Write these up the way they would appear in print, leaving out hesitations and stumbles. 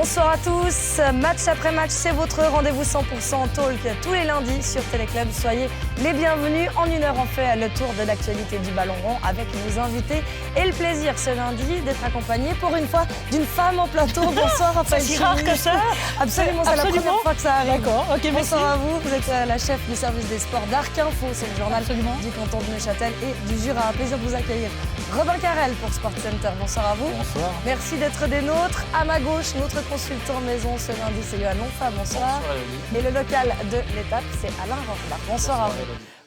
Bonsoir à tous, match après match, c'est votre rendez-vous 100% talk tous les lundis sur Téléclub. Soyez les bienvenus. En une heure, on fait le tour de l'actualité du ballon rond avec nos invités et le plaisir ce lundi d'être accompagné pour une fois d'une femme en plateau. Bonsoir Raphaël. C'est si rare que ça. Absolument, c'est la première fois que ça arrive. D'accord, ok, merci. Bonsoir à vous, vous êtes la chef du service des sports d'Arc Info, c'est le journal du canton de Neuchâtel et du Jura. Un plaisir de vous accueillir. Robin Carrel pour Sport Center, bonsoir à vous. Bonsoir. Merci d'être des nôtres. À ma gauche, notre consultant maison ce lundi, c'est Yoann Lonfa, bonsoir. Et le local de l'étape, c'est Alain Rochbach. Bonsoir à vous.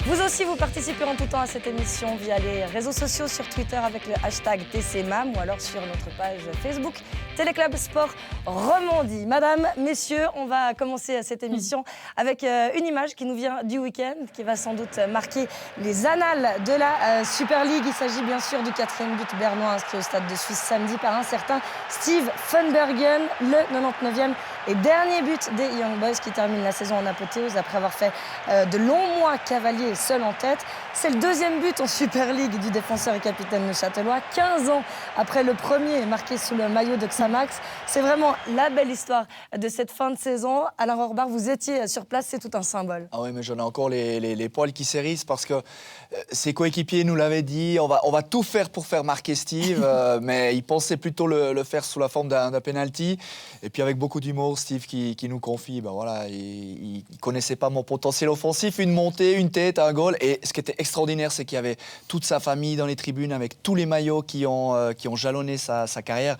Vous aussi, vous participez en tout temps à cette émission via les réseaux sociaux, sur Twitter avec le hashtag TCMAM ou alors sur notre page Facebook Téléclub Sport Romandie. Madame, messieurs, on va commencer cette émission avec une image qui nous vient du week-end, qui va sans doute marquer les annales de la Super League. Il s'agit bien sûr du 4e but bernois inscrit au Stade de Suisse samedi par un certain Steve Funbergen, le 99e et dernier but des Young Boys qui termine la saison en apothéose après avoir fait de longs mois cavalier seul en tête. C'est le deuxième but en Super League du défenseur et capitaine neuchâtelois, 15 ans après le premier marqué sous le maillot de Xamax. C'est vraiment la belle histoire de cette fin de saison. Alain Rochbach, vous étiez sur place, c'est tout un symbole. Ah oui, mais j'en ai encore les poils qui s'hérissent parce que ses coéquipiers nous l'avaient dit, on va tout faire pour faire marquer Steve, mais il pensait plutôt le faire sous la forme d'un penalty. Et puis avec beaucoup d'humour, Steve qui nous confie, ben voilà, il connaissait pas mon potentiel offensif, une montée, une tête, un goal. Et ce qui était extraordinaire, c'est qu'il y avait toute sa famille dans les tribunes avec tous les maillots qui ont jalonné sa carrière.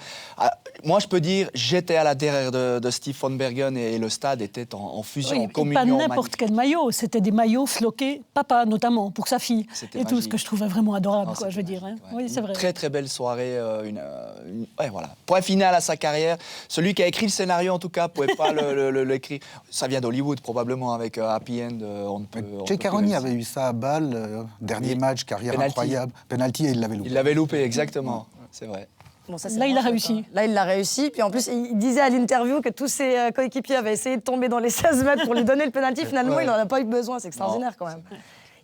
Moi, je peux dire, j'étais à la derrière de Steve Funbergen et le stade était en fusion, oui, en communion. Pas n'importe quel maillot, c'était des maillots floqués, papa notamment, pour sa fille. C'était et magique. tout, ce que je trouvais vraiment adorable, Non, quoi, je veux dire. Hein. Ouais. Oui, c'est vrai. Très très belle soirée, ouais, voilà. Point final à sa carrière. Celui qui a écrit le scénario, en tout cas, pouvait pas l'écrire. Ça vient d'Hollywood, probablement, avec Happy End. Jay Caroni avait eu ça à Bâle, dernier match, carrière Penalty. Incroyable. Penalty et il l'avait loupé. Il l'avait loupé, exactement. C'est vrai. Bon, ça, Là, il a réussi. Là, il l'a réussi. Puis en plus, il disait à l'interview que tous ses coéquipiers avaient essayé de tomber dans les 16 mètres pour lui donner le penalty. Finalement, il n'en a pas eu besoin. C'est extraordinaire quand même.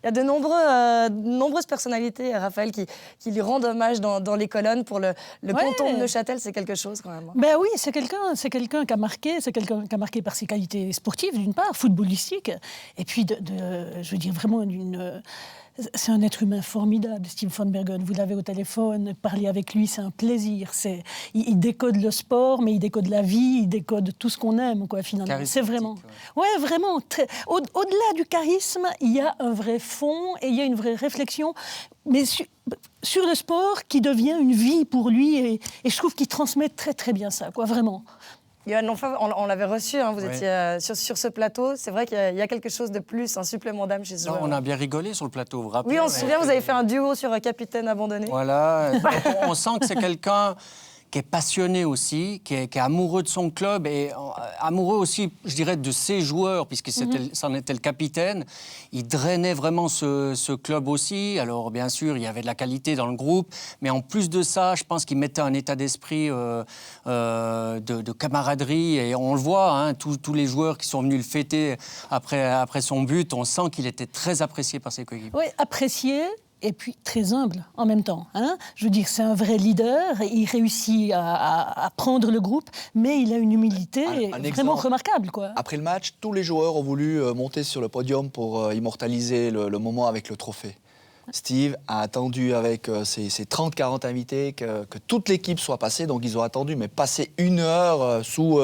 Il y a de nombreuses personnalités, Raphaël, qui lui rendent hommage dans les colonnes pour le canton de Neuchâtel. C'est quelque chose quand même. Ben oui, c'est quelqu'un qui a marqué par ses qualités sportives, d'une part, footballistiques, et puis je veux dire vraiment c'est un être humain formidable, Steve Funbergen. Vous l'avez au téléphone, parler avec lui, c'est un plaisir. Il décode le sport, mais il décode la vie, il décode tout ce qu'on aime, quoi, finalement. C'est vraiment... Ouais, vraiment. Au-delà du charisme, il y a un vrai fond et il y a une vraie réflexion, mais sur le sport qui devient une vie pour lui. Et je trouve qu'il transmet très, très bien ça, quoi, vraiment. Yoann Lonfa, on l'avait reçu, hein, vous étiez sur ce plateau. C'est vrai qu'il y a quelque chose de plus, un supplément d'âme chez ce joueur. On a bien rigolé sur le plateau, vous vous rappelez? Oui, on se souvient, vous avez fait un duo sur Capitaine Abandonné. Voilà, on sent que c'est quelqu'un qui est passionné aussi, qui est amoureux de son club et amoureux aussi, je dirais, de ses joueurs, puisque c'en était le capitaine. Il drainait vraiment ce club aussi. Alors, bien sûr, il y avait de la qualité dans le groupe, mais en plus de ça, je pense qu'il mettait un état d'esprit de camaraderie. Et on le voit, hein, tous les joueurs qui sont venus le fêter après son but, on sent qu'il était très apprécié par ses coéquipiers. Oui, apprécié. Et puis très humble en même temps. Hein. Je veux dire, c'est un vrai leader, il réussit à prendre le groupe, mais il a une humilité vraiment remarquable, quoi. Après le match, tous les joueurs ont voulu monter sur le podium pour immortaliser le moment avec le trophée. Steve a attendu avec ses 30-40 invités que toute l'équipe soit passée. Donc, ils ont attendu, mais passer une heure sous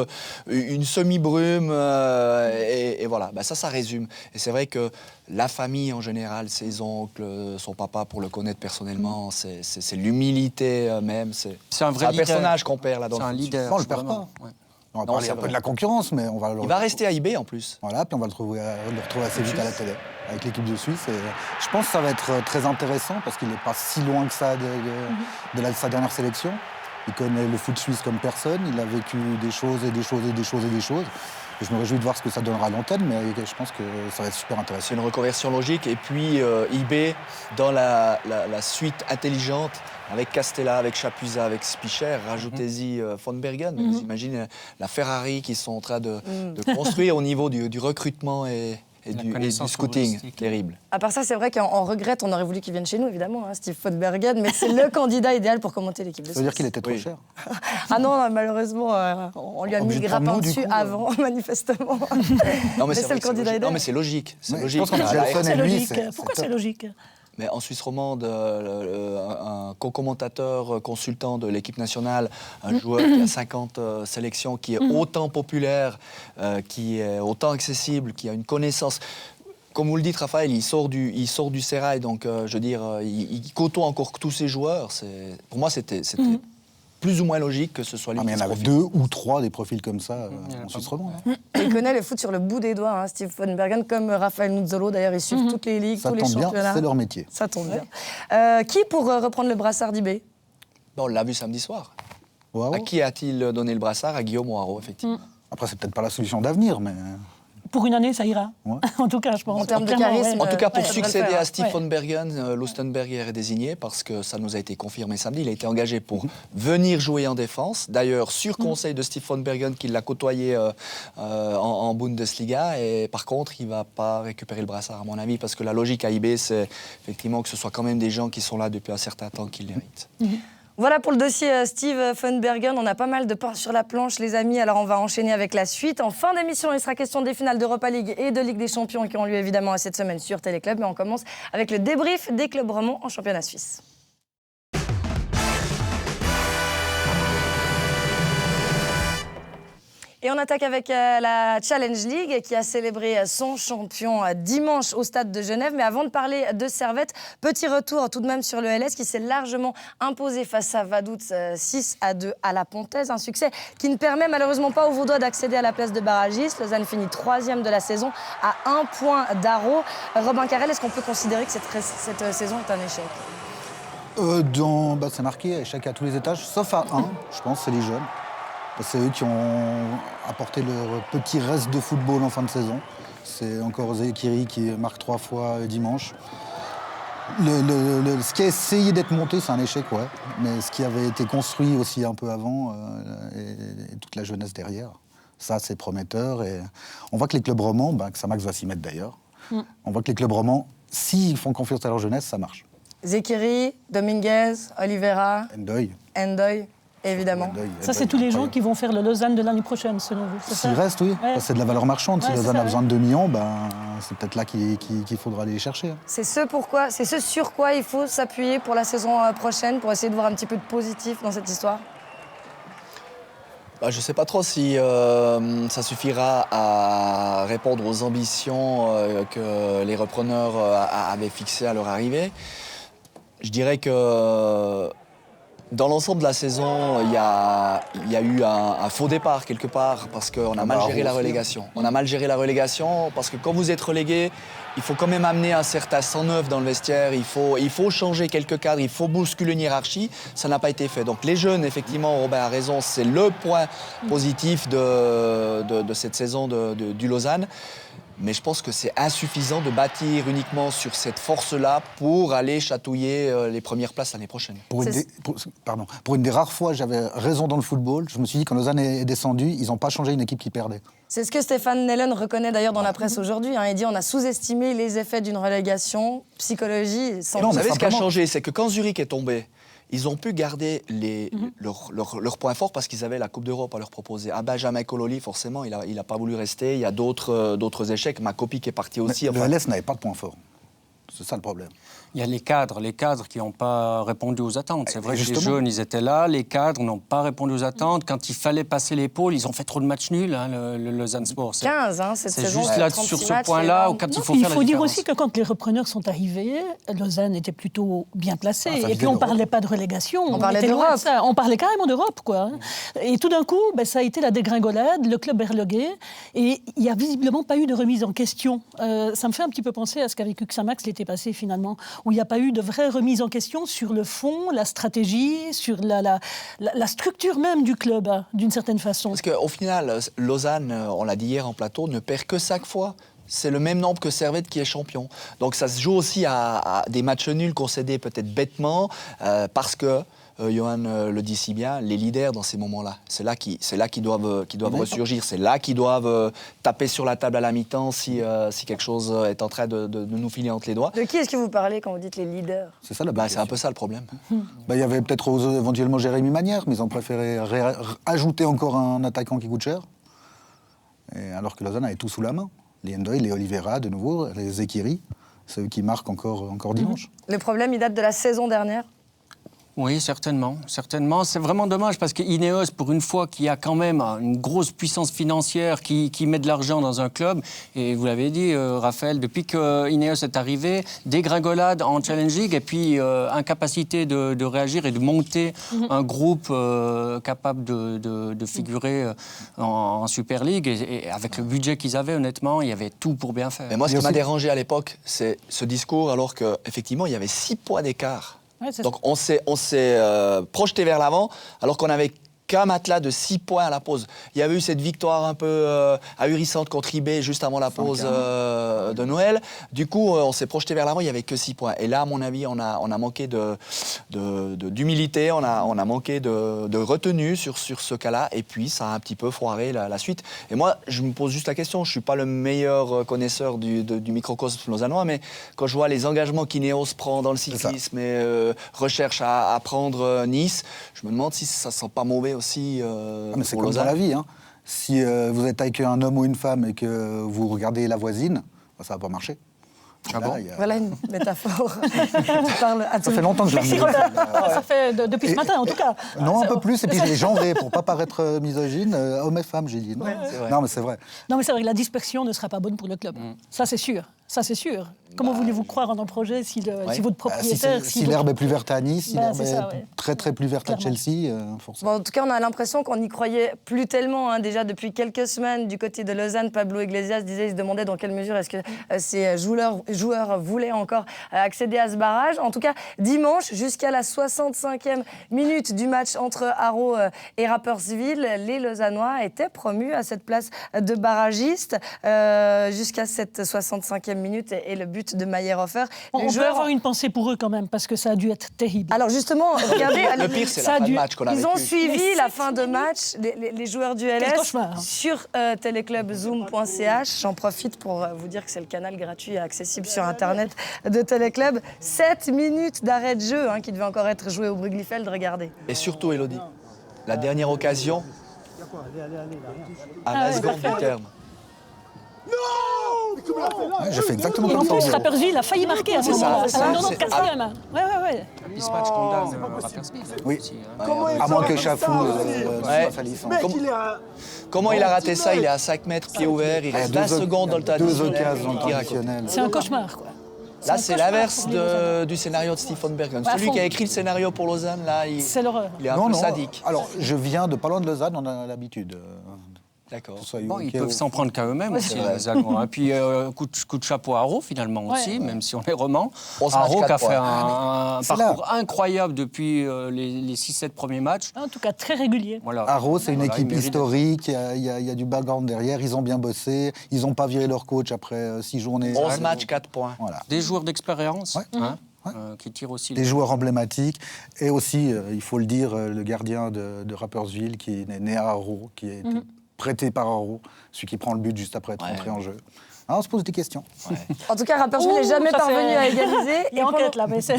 une semi-brume. Et voilà, ben ça résume. Et c'est vrai que la famille, en général, ses oncles, son papa, pour le connaître personnellement, c'est l'humilité même. C'est un vrai leader. Personnage qu'on perd là dans le leader. Non, on le perd pas. Ouais. On va parler un peu de la concurrence, mais on va... Il va rester à eBay en plus. Voilà, puis on va le retrouver assez vite à la télé, avec l'équipe de Suisse. Et je pense que ça va être très intéressant, parce qu'il n'est pas si loin que ça de sa dernière sélection. Il connaît le foot suisse comme personne, il a vécu des choses et des choses et des choses et des choses. Et je me réjouis de voir ce que ça donnera à l'antenne, mais je pense que ça va être super intéressant. C'est une reconversion logique. Et puis, eBay, dans la suite intelligente, avec Castella, avec Chapuisat, avec Spicher, rajoutez-y Funbergen. Vous imaginez la Ferrari qu'ils sont en train de construire au niveau du recrutement et et du scouting terrible. À part ça, c'est vrai qu'on regrette, on aurait voulu qu'il vienne chez nous, évidemment, Steve von Bergen, mais c'est le candidat idéal pour commenter l'équipe de Suisse. Ça veut dire qu'il était trop cher. Ah non, malheureusement, on lui a mis le grappin dessus avant, manifestement. Non, mais c'est le candidat idéal. Non, mais c'est logique. C'est logique. Je pense qu'on a Pourquoi c'est lui, logique Pourquoi c'est logique? Mais en Suisse romande, un co-commentateur consultant de l'équipe nationale, un joueur qui a 50 sélections, qui est autant populaire, qui est autant accessible, qui a une connaissance. Comme vous le dites, Raphaël, il sort du sérail, donc je veux dire, il côtoie encore tous ses joueurs. Pour moi, c'était plus ou moins logique que ce soit lui. Mais il y en avait 2 ou 3 des profils comme ça en Suisse romande. Il connaît le foot sur le bout des doigts, Steve von Bergen, comme Raphaël Nuzzolo. D'ailleurs, ils suivent toutes les ligues, Ça tous les tombe bien, championnats. c'est leur métier. Ça tombe bien. Qui pour reprendre le brassard d'IB? On l'a vu samedi soir. Wow. À qui a-t-il donné le brassard? À Guillaume Moirot, effectivement. Après, c'est peut-être pas la solution d'avenir, mais... Pour une année, ça ira. Ouais. En tout cas, je pense. En termes de Clairement, charisme, En tout cas, pour ça devrait le succéder faire. à Steve Ouais. von Bergen, Lustenberger est désigné parce que ça nous a été confirmé samedi. Il a été engagé pour venir jouer en défense. D'ailleurs, sur conseil de Steve von Bergen, qui l'a côtoyé en Bundesliga. Et par contre, il ne va pas récupérer le brassard, à mon avis, parce que la logique à IB, c'est effectivement que ce soit quand même des gens qui sont là depuis un certain temps qui le méritent. Voilà pour le dossier Steve von Bergen. On a pas mal de pain sur la planche, les amis. Alors, on va enchaîner avec la suite. En fin d'émission, il sera question des finales d'Europa League et de Ligue des Champions qui ont lieu évidemment cette semaine sur Téléclub. Mais on commence avec le débrief des clubs romands en championnat suisse. Et on attaque avec la Challenge League qui a célébré son champion dimanche au stade de Genève. Mais avant de parler de Servette, petit retour tout de même sur le LS qui s'est largement imposé face à Vaduz 6-2 à la Pontaise. Un succès qui ne permet malheureusement pas aux Vaudois d'accéder à la place de barragiste. Lausanne finit 3e de la saison à 1 point d'Aro. Robin Carrel, est-ce qu'on peut considérer que cette saison est un échec? C'est marqué échec à tous les étages, sauf à un, je pense, c'est les jeunes. C'est eux qui ont apporté leur petit reste de football en fin de saison. C'est encore Zekiri qui marque 3 fois dimanche. Ce qui a essayé d'être monté, c'est un échec, ouais. Mais ce qui avait été construit aussi un peu avant, et toute la jeunesse derrière, ça, c'est prometteur. Et on voit que les clubs romans, que Samax va s'y mettre d'ailleurs, on voit que les clubs romans, s'ils font confiance à leur jeunesse, ça marche. Zekiri, Dominguez, Oliveira, Endoy. Évidemment. Ça, c'est tous les gens qui vont faire le Lausanne de l'année prochaine, selon vous. S'il reste, oui. Ouais. C'est de la valeur marchande. Si Ouais, Lausanne ça, a besoin de 2 millions, c'est peut-être là qu'il faudra aller les chercher. C'est ce sur quoi il faut s'appuyer pour la saison prochaine, pour essayer de voir un petit peu de positif dans cette histoire? Je ne sais pas trop si ça suffira à répondre aux ambitions que les repreneurs avaient fixées à leur arrivée. Je dirais que dans l'ensemble de la saison, il y a eu un faux départ quelque part parce qu'on a mal géré la relégation. On a mal géré la relégation parce que quand vous êtes relégué, il faut quand même amener un certain sang neuf dans le vestiaire, il faut changer quelques cadres, il faut bousculer une hiérarchie. Ça n'a pas été fait. Donc les jeunes, effectivement, Robin a raison, c'est le point positif de cette saison du Lausanne. Mais je pense que c'est insuffisant de bâtir uniquement sur cette force-là pour aller chatouiller les premières places l'année prochaine. Pour une des rares fois, j'avais raison dans le football. Je me suis dit, quand Lausanne est descendu, ils n'ont pas changé une équipe qui perdait. C'est ce que Stéphane Nellen reconnaît d'ailleurs dans la presse aujourd'hui. Il dit on a sous-estimé les effets d'une relégation, psychologie. Vous savez ce qui a changé, c'est que quand Zurich est tombé, ils ont pu garder leurs points forts parce qu'ils avaient la Coupe d'Europe à leur proposer. Benjamin Cololi, forcément, il n'a pas voulu rester. Il y a d'autres échecs. Makopi qui est parti aussi. Le LS n'avait pas de points forts. C'est ça le problème. Il y a les cadres qui n'ont pas répondu aux attentes. C'est vrai que justement. les jeunes, ils étaient là, les cadres n'ont pas répondu aux attentes. Quand il fallait passer l'épaule, ils ont fait trop de matchs nuls, le Lausanne Sport. 15, cette saison. C'est juste là, sur ce point-là, quand il faut faire la différence. Il faut dire aussi que quand les repreneurs sont arrivés, Lausanne était plutôt bien placée. Et puis on ne parlait pas de relégation. On parlait était loin d'Europe. de ça. On parlait carrément d'Europe, quoi. Et tout d'un coup, ça a été la dégringolade, le club est relégué. Et il n'y a visiblement pas eu de remise en question. Ça me fait un petit peu penser à ce qu'avec Xamax l'été passé, finalement, où il n'y a pas eu de vraie remise en question sur le fond, la stratégie, sur la structure même du club, d'une certaine façon. Parce qu'au final, Lausanne, on l'a dit hier en plateau, ne perd que 5 fois. C'est le même nombre que Servette qui est champion. Donc ça se joue aussi à des matchs nuls concédés peut-être bêtement, parce que Johan le dit si bien, les leaders dans ces moments-là. C'est là qu'ils doivent ressurgir. C'est là qu'ils doivent taper sur la table à la mi-temps si quelque chose est en train de nous filer entre les doigts. De qui est-ce que vous parlez quand vous dites les leaders? C'est ça la C'est un peu ça le problème. Il y avait peut-être éventuellement Jérémy Manière, mais ils ont préféré ajouter encore un attaquant qui coûte cher. Et alors que Lausanne avait tout sous la main. Les Ndoye, les Oliveira, de nouveau, les Zekiri, c'est eux qui marquent encore dimanche. Le problème, il date de la saison dernière. Oui, certainement. C'est vraiment dommage parce que Ineos, pour une fois, qui a quand même une grosse puissance financière, qui met de l'argent dans un club, et vous l'avez dit, Raphaël, depuis que Ineos est arrivé, dégringolade en Challenge League et puis incapacité de réagir et de monter un groupe capable de figurer en Super League. Et avec le budget qu'ils avaient, honnêtement, il y avait tout pour bien faire. Mais moi, ce qui m'a dérangé à l'époque, c'est ce discours, alors qu'effectivement, il y avait 6 points d'écart. Ouais, Donc on s'est projeté vers l'avant alors qu'on avait qu'un matelas de 6 points à la pause. Il y avait eu cette victoire un peu ahurissante contre IB juste avant la pause de Noël. Du coup, on s'est projeté vers l'avant, il n'y avait que 6 points. Et là, à mon avis, on a manqué d'humilité, on a manqué de retenue sur ce cas-là. Et puis, ça a un petit peu foiré la suite. Et moi, je me pose juste la question, je ne suis pas le meilleur connaisseur du microcosme lausannois, mais quand je vois les engagements qu'Ineos prend dans le cyclisme et recherche à prendre Nice, je me demande si ça ne sent pas mauvais aussi mais c'est pour comme dans Lausanne. la vie. Hein. Si vous êtes avec un homme ou une femme et que vous regardez la voisine, ça ne va pas marcher. Ah bon Voilà une métaphore qui parle à tout Ça fait longtemps que je Merci l'ai Robert. Ça fait depuis ce matin, en tout cas. Non, un peu plus, et puis je l'ai genré pour ne pas paraître misogyne. Homme et femme, j'ai dit. Non, non mais c'est vrai. Non, mais c'est vrai que la dispersion ne sera pas bonne pour le club. Ça, c'est sûr. Ça, c'est sûr. Comment voulez-vous croire en un projet si votre propriétaire... Si l'herbe est plus verte à Nice, si l'herbe est très plus verte à Clairement. Chelsea, forcément. Bon, en tout cas, on a l'impression qu'on n'y croyait plus tellement. Hein. Déjà, depuis quelques semaines, du côté de Lausanne, Pablo Iglesias il se demandait dans quelle mesure est-ce que ces joueurs voulaient encore accéder à ce barrage. En tout cas, dimanche, jusqu'à la 65e minute du match entre Haro et Rapperswil, les Lausannois étaient promus à cette place de barragiste jusqu'à cette 65e minute et le but de Mayerhofer. On peut avoir une pensée pour eux quand même, parce que ça a dû être terrible. Alors justement, regardez, Le pire, c'est la fin de match qu'on a ils ont vécu. suivi la fin de match, les joueurs du LS, cauchemar. sur teleclubzoom.ch. J'en profite pour vous dire que c'est le canal gratuit et accessible sur Internet de Téléclub. 7 minutes d'arrêt de jeu qui devait encore être joué au Bruglifeld, regardez. Et surtout, Elodie, la dernière occasion, à la seconde du terme. Ouais, j'ai fait exactement Et en comme plus, ça. Rapperswil a failli marquer à ce C'est ça, moment-là. c'est À la ça. 94e. Ouais. Et ce match condamne Rapperswil. Oui. Aussi, hein. À moins que Chafou Ouais. soit sa licence. Comment il a raté ça? Il est à 5 mètres, pied ouvert, il reste 20 secondes dans le tas 2 occasions il raconte. additionnelles. C'est un cauchemar, quoi. Là, c'est l'inverse du scénario de Stephen Bergen. Ouais, à Celui fond. qui a écrit le scénario pour Lausanne, là, C'est l'horreur. il est un peu sadique. Alors, je viens de pas loin de Lausanne, on a l'habitude. D'accord. Bon, ils peuvent s'en prendre qu'à eux-mêmes aussi, vrai. les Allemands. Et puis, coup de chapeau à Haro, finalement, aussi, même si on est roman. 11 matchs, Haro qui a 4 fait points. un C'est parcours incroyable depuis les 6-7 premiers matchs. En tout cas, très régulier. Voilà. Haro, c'est une Voilà, équipe il mérite historique, il y a du background derrière, ils ont bien bossé, ils n'ont pas viré leur coach après 6 journées. 11 matchs, 4 points. Voilà. Des joueurs d'expérience hein, Ouais. qui tirent aussi. Des joueurs emblématiques, et aussi, il faut le dire, le gardien de Rapperswil, qui est né à Haro, qui est prêté par Haro, celui qui prend le but juste après être rentré en jeu. Ah, on se pose des questions. Ouais. En tout cas, Rapperswil n'est jamais ça parvenu fait- à égaliser. Il y a enquête, là, mais c'est...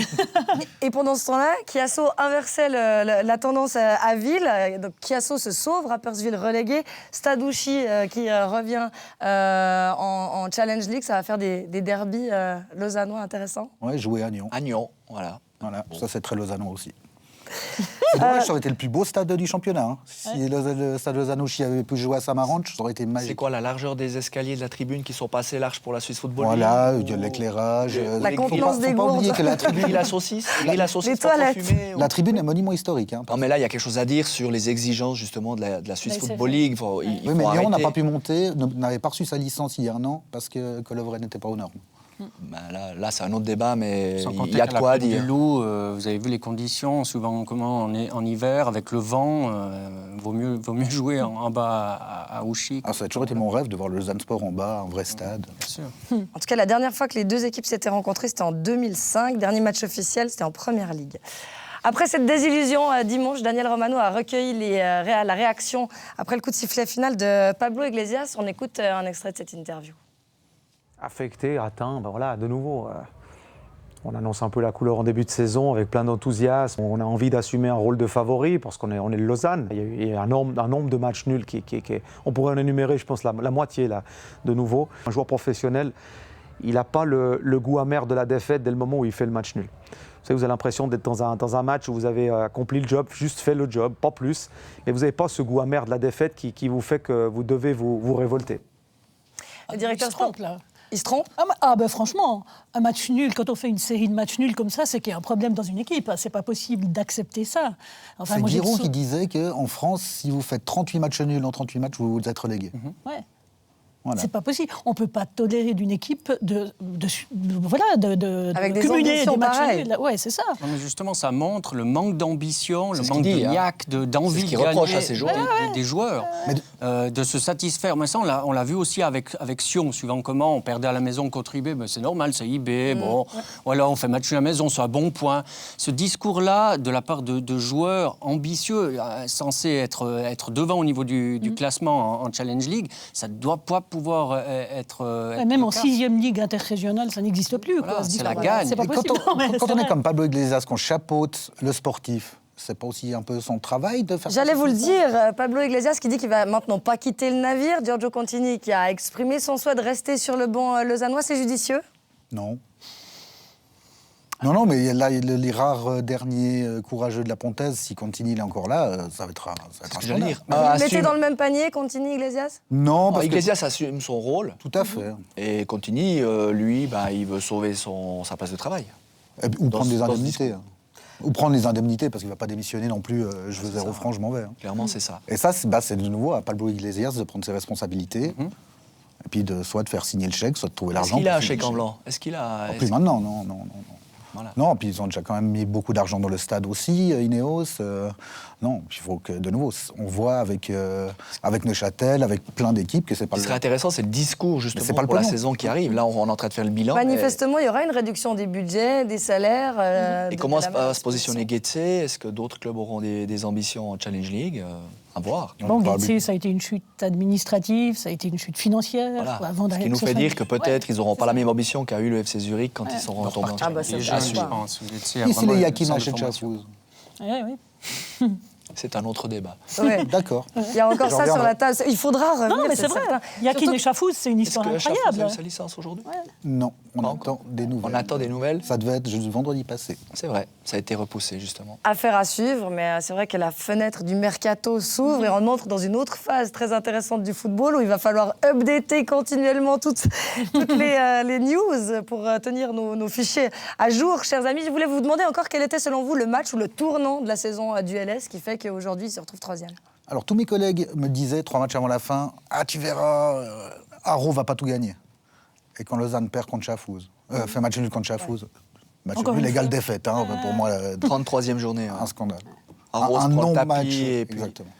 Et pendant ce temps-là, Chiasso inversait la tendance à Ville. Donc Chiasso se sauve, Rapperswil relégué. Stadouchi qui revient en Challenge League. Ça va faire des derbies lausannois intéressants. Ouais, jouer à Nyon. À Nyon, voilà. Voilà, ça c'est très lausannois aussi. C'est dommage, ça aurait été le plus beau stade du championnat. Hein. Si le stade Lausanne-Ouchy avait pu jouer à Samaranch, ça aurait été magique. C'est quoi la largeur des escaliers de la tribune qui sont passés larges pour la Suisse Football League? Voilà, il y a l'éclairage. La contenance des Faut pas oublier gourdes. que la Grille tribune, la saucisse, grille la saucisse Les sans trop toilettes. fumer, ou- la tribune est monument historique. Hein. Non mais là il y a quelque chose à dire sur les exigences justement de la Suisse Mais c'est Football vrai. League. Il Oui, faut mais Lyon n'a arrêter. pas pu monter, n'avait pas reçu sa licence il y a un an parce que Colovre n'était pas aux normes. Ben là c'est un autre débat, mais Sans il compter y a qu'à de la quoi Plaine dire. du Loup, vous avez vu les conditions, souvent comment on est en hiver, avec le vent, vaut mieux jouer en bas à Ouchy. Ah, ça a toujours été mon rêve de voir le Lausanne Sport en bas, un vrai stade. Bien sûr. En tout cas, la dernière fois que les deux équipes s'étaient rencontrées, c'était en 2005. Dernier match officiel, c'était en Première Ligue. Après cette désillusion dimanche, Daniel Romano a recueilli la réaction après le coup de sifflet final de Pablo Iglesias. On écoute un extrait de cette interview. Affecté, atteint, ben voilà, de nouveau. On annonce un peu la couleur en début de saison avec plein d'enthousiasme. On a envie d'assumer un rôle de favori parce qu'on est le Lausanne. Il y a un nombre de matchs nuls on pourrait en énumérer, je pense, la moitié là, de nouveau. Un joueur professionnel, il n'a pas le goût amer de la défaite dès le moment où il fait le match nul. Vous avez l'impression d'être dans un match où vous avez accompli le job, juste fait le job, pas plus. Mais vous n'avez pas ce goût amer de la défaite qui vous fait que vous devez vous révolter. Le directeur il se trompe, là. Il se trompe? Ben franchement, un match nul, quand on fait une série de matchs nuls comme ça, c'est qu'il y a un problème dans une équipe. C'est pas possible d'accepter ça. Enfin, c'est Giroud qui disait qu'en France, si vous faites 38 matchs nuls en 38 matchs, vous êtes relégué. Ouais. Voilà. C'est pas possible. On peut pas tolérer d'une équipe de avec des cumuler ambitions des matchs pareilles. nuls. Ouais, c'est ça. Non, mais justement, ça montre le manque d'ambition, le manque de dit, niaque, d'envie de reproche gagner à ces joueurs. des joueurs, de se satisfaire. Mais ça, on l'a vu aussi avec Sion, suivant comment on perdait à la maison contre IB. Ben, c'est normal, c'est IB. Bon, voilà, on fait match à la maison, c'est un bon point. Ce discours-là, de la part de joueurs ambitieux, censés être devant au niveau du classement en Challenge League, ça ne doit pas pouvoir être Même en 6e ligue interrégionale, ça n'existe plus. Voilà, quoi. c'est la gagne. C'est pas Et possible. quand on est comme Pablo Iglesias, qu'on chapeaute le sportif, c'est pas aussi un peu son travail de faire ça? J'allais vous le dire, Pablo Iglesias qui dit qu'il va maintenant pas quitter le navire, Giorgio Contini qui a exprimé son souhait de rester sur le banc lausannois, c'est judicieux? Non. Non, mais là, les rares derniers courageux de la Pontaise, si Contini est encore là, ça va être un scandale. Vous le mettez dans le même panier, Contini, Iglesias? Non, parce Iglesias assume son rôle. Tout à fait. Et Contini, lui, il veut sauver sa place de travail. Ou prendre des indemnités. Ou prendre les indemnités, parce qu'il ne va pas démissionner non plus, je veux 0 francs, je m'en vais. Clairement, c'est ça. Et ça, c'est de nouveau à Pablo Iglesias de prendre ses responsabilités, et puis soit de faire signer le chèque, soit de trouver l'argent. Est-ce qu'il a un signer chèque le en blanc? Est-ce qu'il a... Plus maintenant, non. Voilà. Non, puis ils ont déjà quand même mis beaucoup d'argent dans le stade aussi, Ineos. Non, il faut que, de nouveau, on voit avec Neuchâtel, avec plein d'équipes, que c'est pas Ce qui serait intéressant, c'est le discours, justement, c'est pas le pour la pognon. saison qui arrive. Là, on est en train de faire le bilan. Manifestement, il y aura une réduction des budgets, des salaires. Et comment va se positionner Getse? Est-ce que d'autres clubs auront des ambitions en Challenge League? À voir. Bon, Getse, ça a été une chute administrative, ça a été une chute financière. Voilà. Avant Ce qui nous fait dire que peut-être ils n'auront pas la même ambition qu'a eu le FC Zurich quand ils sont retombés en bah, Challenge c'est League. vrai. je pense. Ici, les Yakin achètent Chafouz. Oui. C'est un autre débat. Ouais. D'accord. Il y a encore ça sur la table. Il faudra revenir. Non, mais c'est vrai. certain. Yakin Surtout et Chafouz, c'est une Est-ce histoire que Chafouz a incroyable. eu sa licence aujourd'hui? Non, on Pas attend des nouvelles. On attend des nouvelles. Ça devait être juste vendredi passé. C'est vrai, ça a été repoussé, justement. Affaire à suivre, mais c'est vrai que la fenêtre du mercato s'ouvre et on entre dans une autre phase très intéressante du football où il va falloir updater continuellement toutes les news pour tenir nos fichiers à jour. Chers amis, je voulais vous demander encore quel était selon vous le match ou le tournant de la saison du LS qui fait qu'aujourd'hui il se retrouve 3e. Alors, tous mes collègues me disaient, 3 matchs avant la fin, « Ah, tu verras, Haro va pas tout gagner. » Et quand Lausanne perd contre Chafouz, fait match nul contre Chafouz, match Encore nul une égale fois. défaite, hein, pour moi, 33e journée. un scandale. Haro se un prend le tapis non-match, et puis... exactement.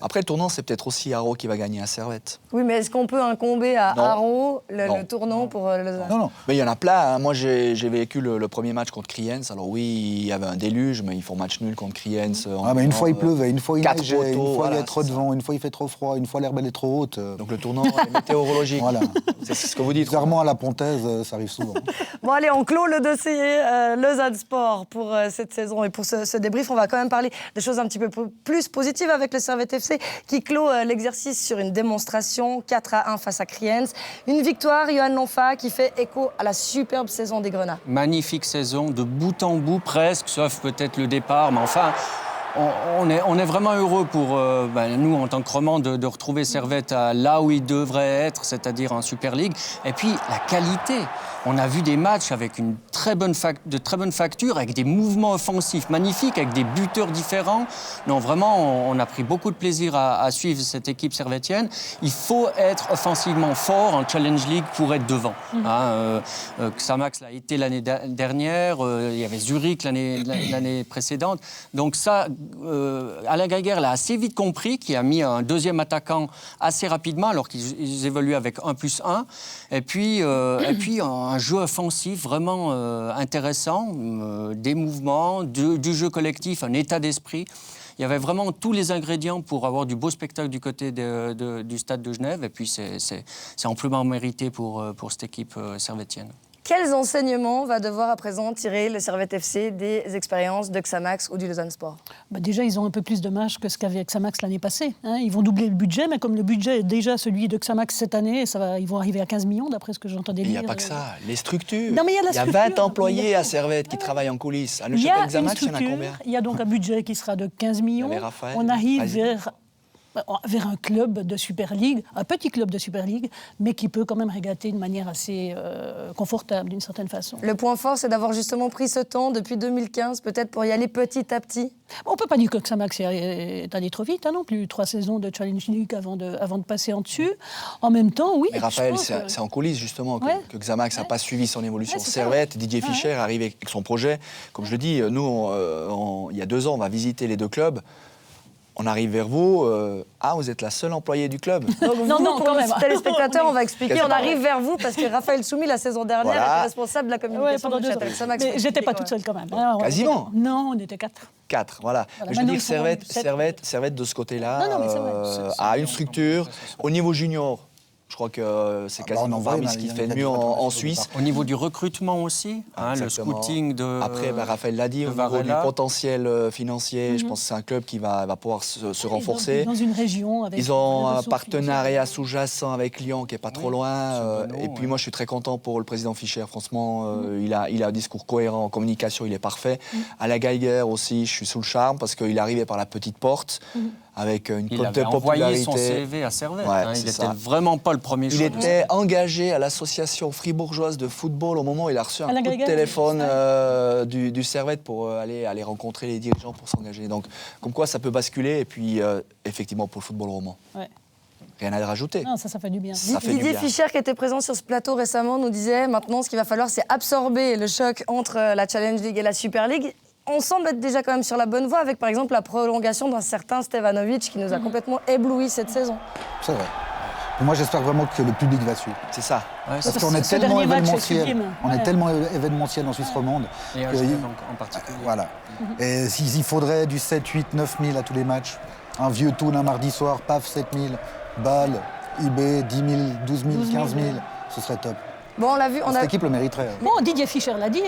Après, le tournant, c'est peut-être aussi Haro qui va gagner à Servette. Oui, mais est-ce qu'on peut incomber à Non. Haro Non. le tournant pour Lausanne? Non. Mais il y en a plein. Hein. Moi, j'ai vécu le premier match contre Kriens. Alors oui, il y avait un déluge, mais ils font match nul contre Kriens. Ah, mais une fois il pleuvait, une fois il 4 neigeait, une poteaux, fois il y voilà, a trop de c'est vent, une fois il fait trop froid, une fois l'herbe elle est trop haute. Donc le tournant est météorologique. Voilà. C'est ce que vous dites. Bizarrement, à la Pontaise, ça arrive souvent. Bon, allez, on clôt le dossier Lausanne Sport pour cette saison et pour ce débrief. On va quand même parler des choses un petit peu plus positives avec le Servette FC qui clôt l'exercice sur une démonstration 4-1 face à Kriens. Une victoire, Johan Lonfa, qui fait écho à la superbe saison des Grenats. Magnifique saison, de bout en bout presque, sauf peut-être le départ, mais enfin... On est vraiment heureux pour nous, en tant que romans, de retrouver Servette là où il devrait être, c'est-à-dire en Super League. Et puis, la qualité. On a vu des matchs avec de très bonne facture, avec des mouvements offensifs magnifiques, avec des buteurs différents. Non, vraiment, on a pris beaucoup de plaisir à suivre cette équipe servettienne. Il faut être offensivement fort en Challenge League pour être devant. Xamax l'a été l'année dernière, il y avait Zurich l'année précédente. Donc ça, Alain Geiger l'a assez vite compris, qui a mis un deuxième attaquant assez rapidement, alors qu'ils évoluaient avec 1+1. Et puis un jeu offensif vraiment intéressant, des mouvements, du jeu collectif, un état d'esprit. Il y avait vraiment tous les ingrédients pour avoir du beau spectacle du côté du Stade de Genève. Et puis, c'est amplement mérité pour cette équipe servétienne. Quels enseignements va devoir à présent tirer le Servette FC des expériences de Xamax ou du Lausanne Sport? Déjà, ils ont un peu plus de marge que ce qu'avait Xamax l'année passée. Ils vont doubler le budget, mais comme le budget est déjà celui de Xamax cette année, ils vont arriver à 15 millions, d'après ce que j'entendais dire. Il n'y a pas que ça, les structures. Non, mais il y a 20 employés à Servette qui travaillent en coulisses. À Neuchâtel Xamax, il y en a combien? Il y a donc un budget qui sera de 15 millions. Raphaël, on arrive vers un club de Super League, un petit club de Super League, mais qui peut quand même régater de manière assez confortable, d'une certaine façon. Le point fort, c'est d'avoir justement pris ce temps depuis 2015, peut-être pour y aller petit à petit. On ne peut pas dire que Xamax est allé trop vite, non plus. 3 saisons de Challenge League avant de passer en dessus. En même temps, oui. Mais Raphaël, c'est en coulisses justement que Xamax n'a pas suivi son évolution. Servette, Didier Fischer arrive avec son projet. Comme je le dis, nous, il y a 2 ans, on va visiter les 2 clubs. On arrive vers vous. Vous êtes la seule employée du club. Non, pour les téléspectateurs, on va expliquer. On arrive vers vous parce que Raphaël Soumy, la saison dernière, était responsable de la communication de Neuchâtel. Mais j'étais pas toute seule quand même. Quasiment. Non, on était 4. 4, voilà. Mais je veux dire, Servette de ce côté-là a une structure. Au niveau junior, je crois que c'est quasiment parmi ce qui fait le mieux en Suisse. Au niveau du recrutement aussi, le scouting de... Après, Raphaël l'a dit, au niveau du potentiel financier, je pense que c'est un club qui va pouvoir se renforcer. Dans une région avec... Ils ont un partenariat sous-jacent avec Lyon qui n'est pas trop loin. Et puis moi, je suis très content pour le président Fischer. Franchement, il a un discours cohérent en communication, il est parfait. Alain Geiger aussi, je suis sous le charme parce qu'il est arrivé par la petite porte. Avec une cote de popularité. Il avait envoyé son CV à Servette. Il n'était vraiment pas le premier choix. Il était engagé à l'association fribourgeoise de football au moment où il a reçu un coup de téléphone du Servette pour aller rencontrer les dirigeants pour s'engager. Donc, comme quoi, ça peut basculer. Et puis, effectivement, pour le football roman. Rien à rajouter. Non, ça fait du bien. Didier Fischer, qui était présent sur ce plateau récemment, nous disait maintenant, ce qu'il va falloir, c'est absorber le choc entre la Challenge League et la Super League. On semble être déjà quand même sur la bonne voie avec, par exemple, la prolongation d'un certain Stevanovic qui nous a complètement ébloui cette saison. C'est vrai. Moi, j'espère vraiment que le public va suivre. C'est ça. Parce qu'on est tellement événementiel. On est tellement événementiel en Suisse romande. Et à Genève en particulier. Voilà. Et s'il faudrait du 7, 8, 9 000 à tous les matchs, un vieux toon un mardi soir, paf, 7 000, Bâle, IB, 10 000, 12 000, 15 000, ce serait top. Bon, on l'a vu, Cette équipe le mériterait. Bon, Didier Fischer l'a dit,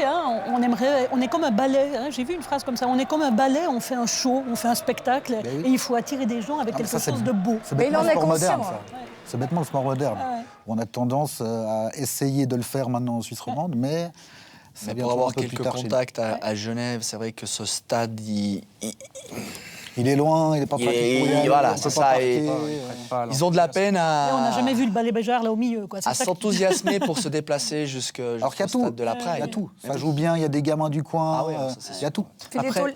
on est comme un ballet. J'ai vu une phrase comme ça. On est comme un ballet, on fait un show, on fait un spectacle, et il faut attirer des gens avec quelque chose de beau. C'est bêtement le sport moderne, ça. C'est bêtement le sport moderne. On a tendance à essayer de le faire maintenant en Suisse romande, mais pour avoir quelques contacts à Genève, c'est vrai que ce stade, il est loin, il n'est pas pratique. Voilà, c'est ça. Ils ont de la peine à... Et on n'a jamais vu le ballet Béjar là au milieu. À s'enthousiasmer pour se déplacer jusqu'au stade de la Praille. Il y a tout. Ça joue bien, il y a des gamins du coin, il y a tout.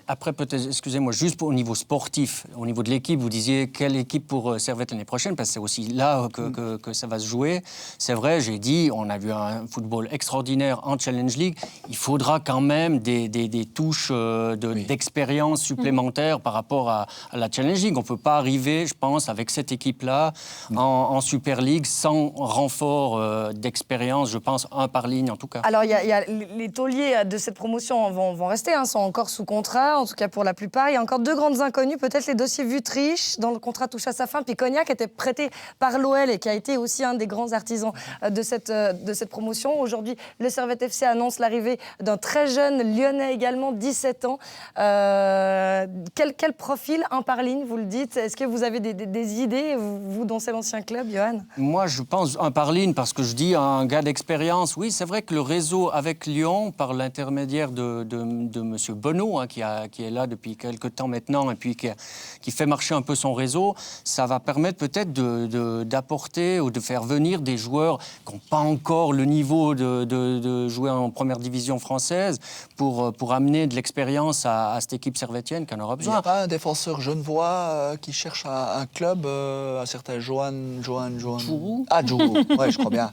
Après peut-être, excusez-moi, juste au niveau sportif, au niveau de l'équipe, vous disiez quelle équipe pour Servette l'année prochaine, parce que c'est aussi là que ça va se jouer. C'est vrai, j'ai dit, on a vu un football extraordinaire en Challenge League. Il faudra quand même des touches d'expérience supplémentaires par rapport à la Challenge League. On ne peut pas arriver, je pense, avec cette équipe-là en Super League sans renfort d'expérience, je pense, un par ligne en tout cas. Alors, les tauliers de cette promotion vont rester, sont encore sous contrat, en tout cas pour la plupart. Il y a encore 2 grandes inconnues, peut-être les dossiers Wüttrich, dont le contrat touche à sa fin, puis Cognac était prêté par l'OL et qui a été aussi un des grands artisans de cette promotion. Aujourd'hui, le Servette FC annonce l'arrivée d'un très jeune Lyonnais également, 17 ans. Quel profil, un par ligne, vous le dites? Est-ce que vous avez des idées, vous dont c'est l'ancien club, Johan? Moi, je pense un par ligne, parce que je dis un gars d'expérience. Oui, c'est vrai que le réseau avec Lyon, par l'intermédiaire de M. Bonneau, qui est là depuis quelques temps maintenant, et puis qui fait marcher un peu son réseau, ça va permettre peut-être d'apporter ou de faire venir des joueurs qui n'ont pas encore le niveau de jouer en première division française pour amener de l'expérience à cette équipe servétienne qui en aura besoin. Il n'y a pas un défenseur genevois qui cherche un club, un certain Johan Djourou. Ah, Djourou, ouais, je crois bien.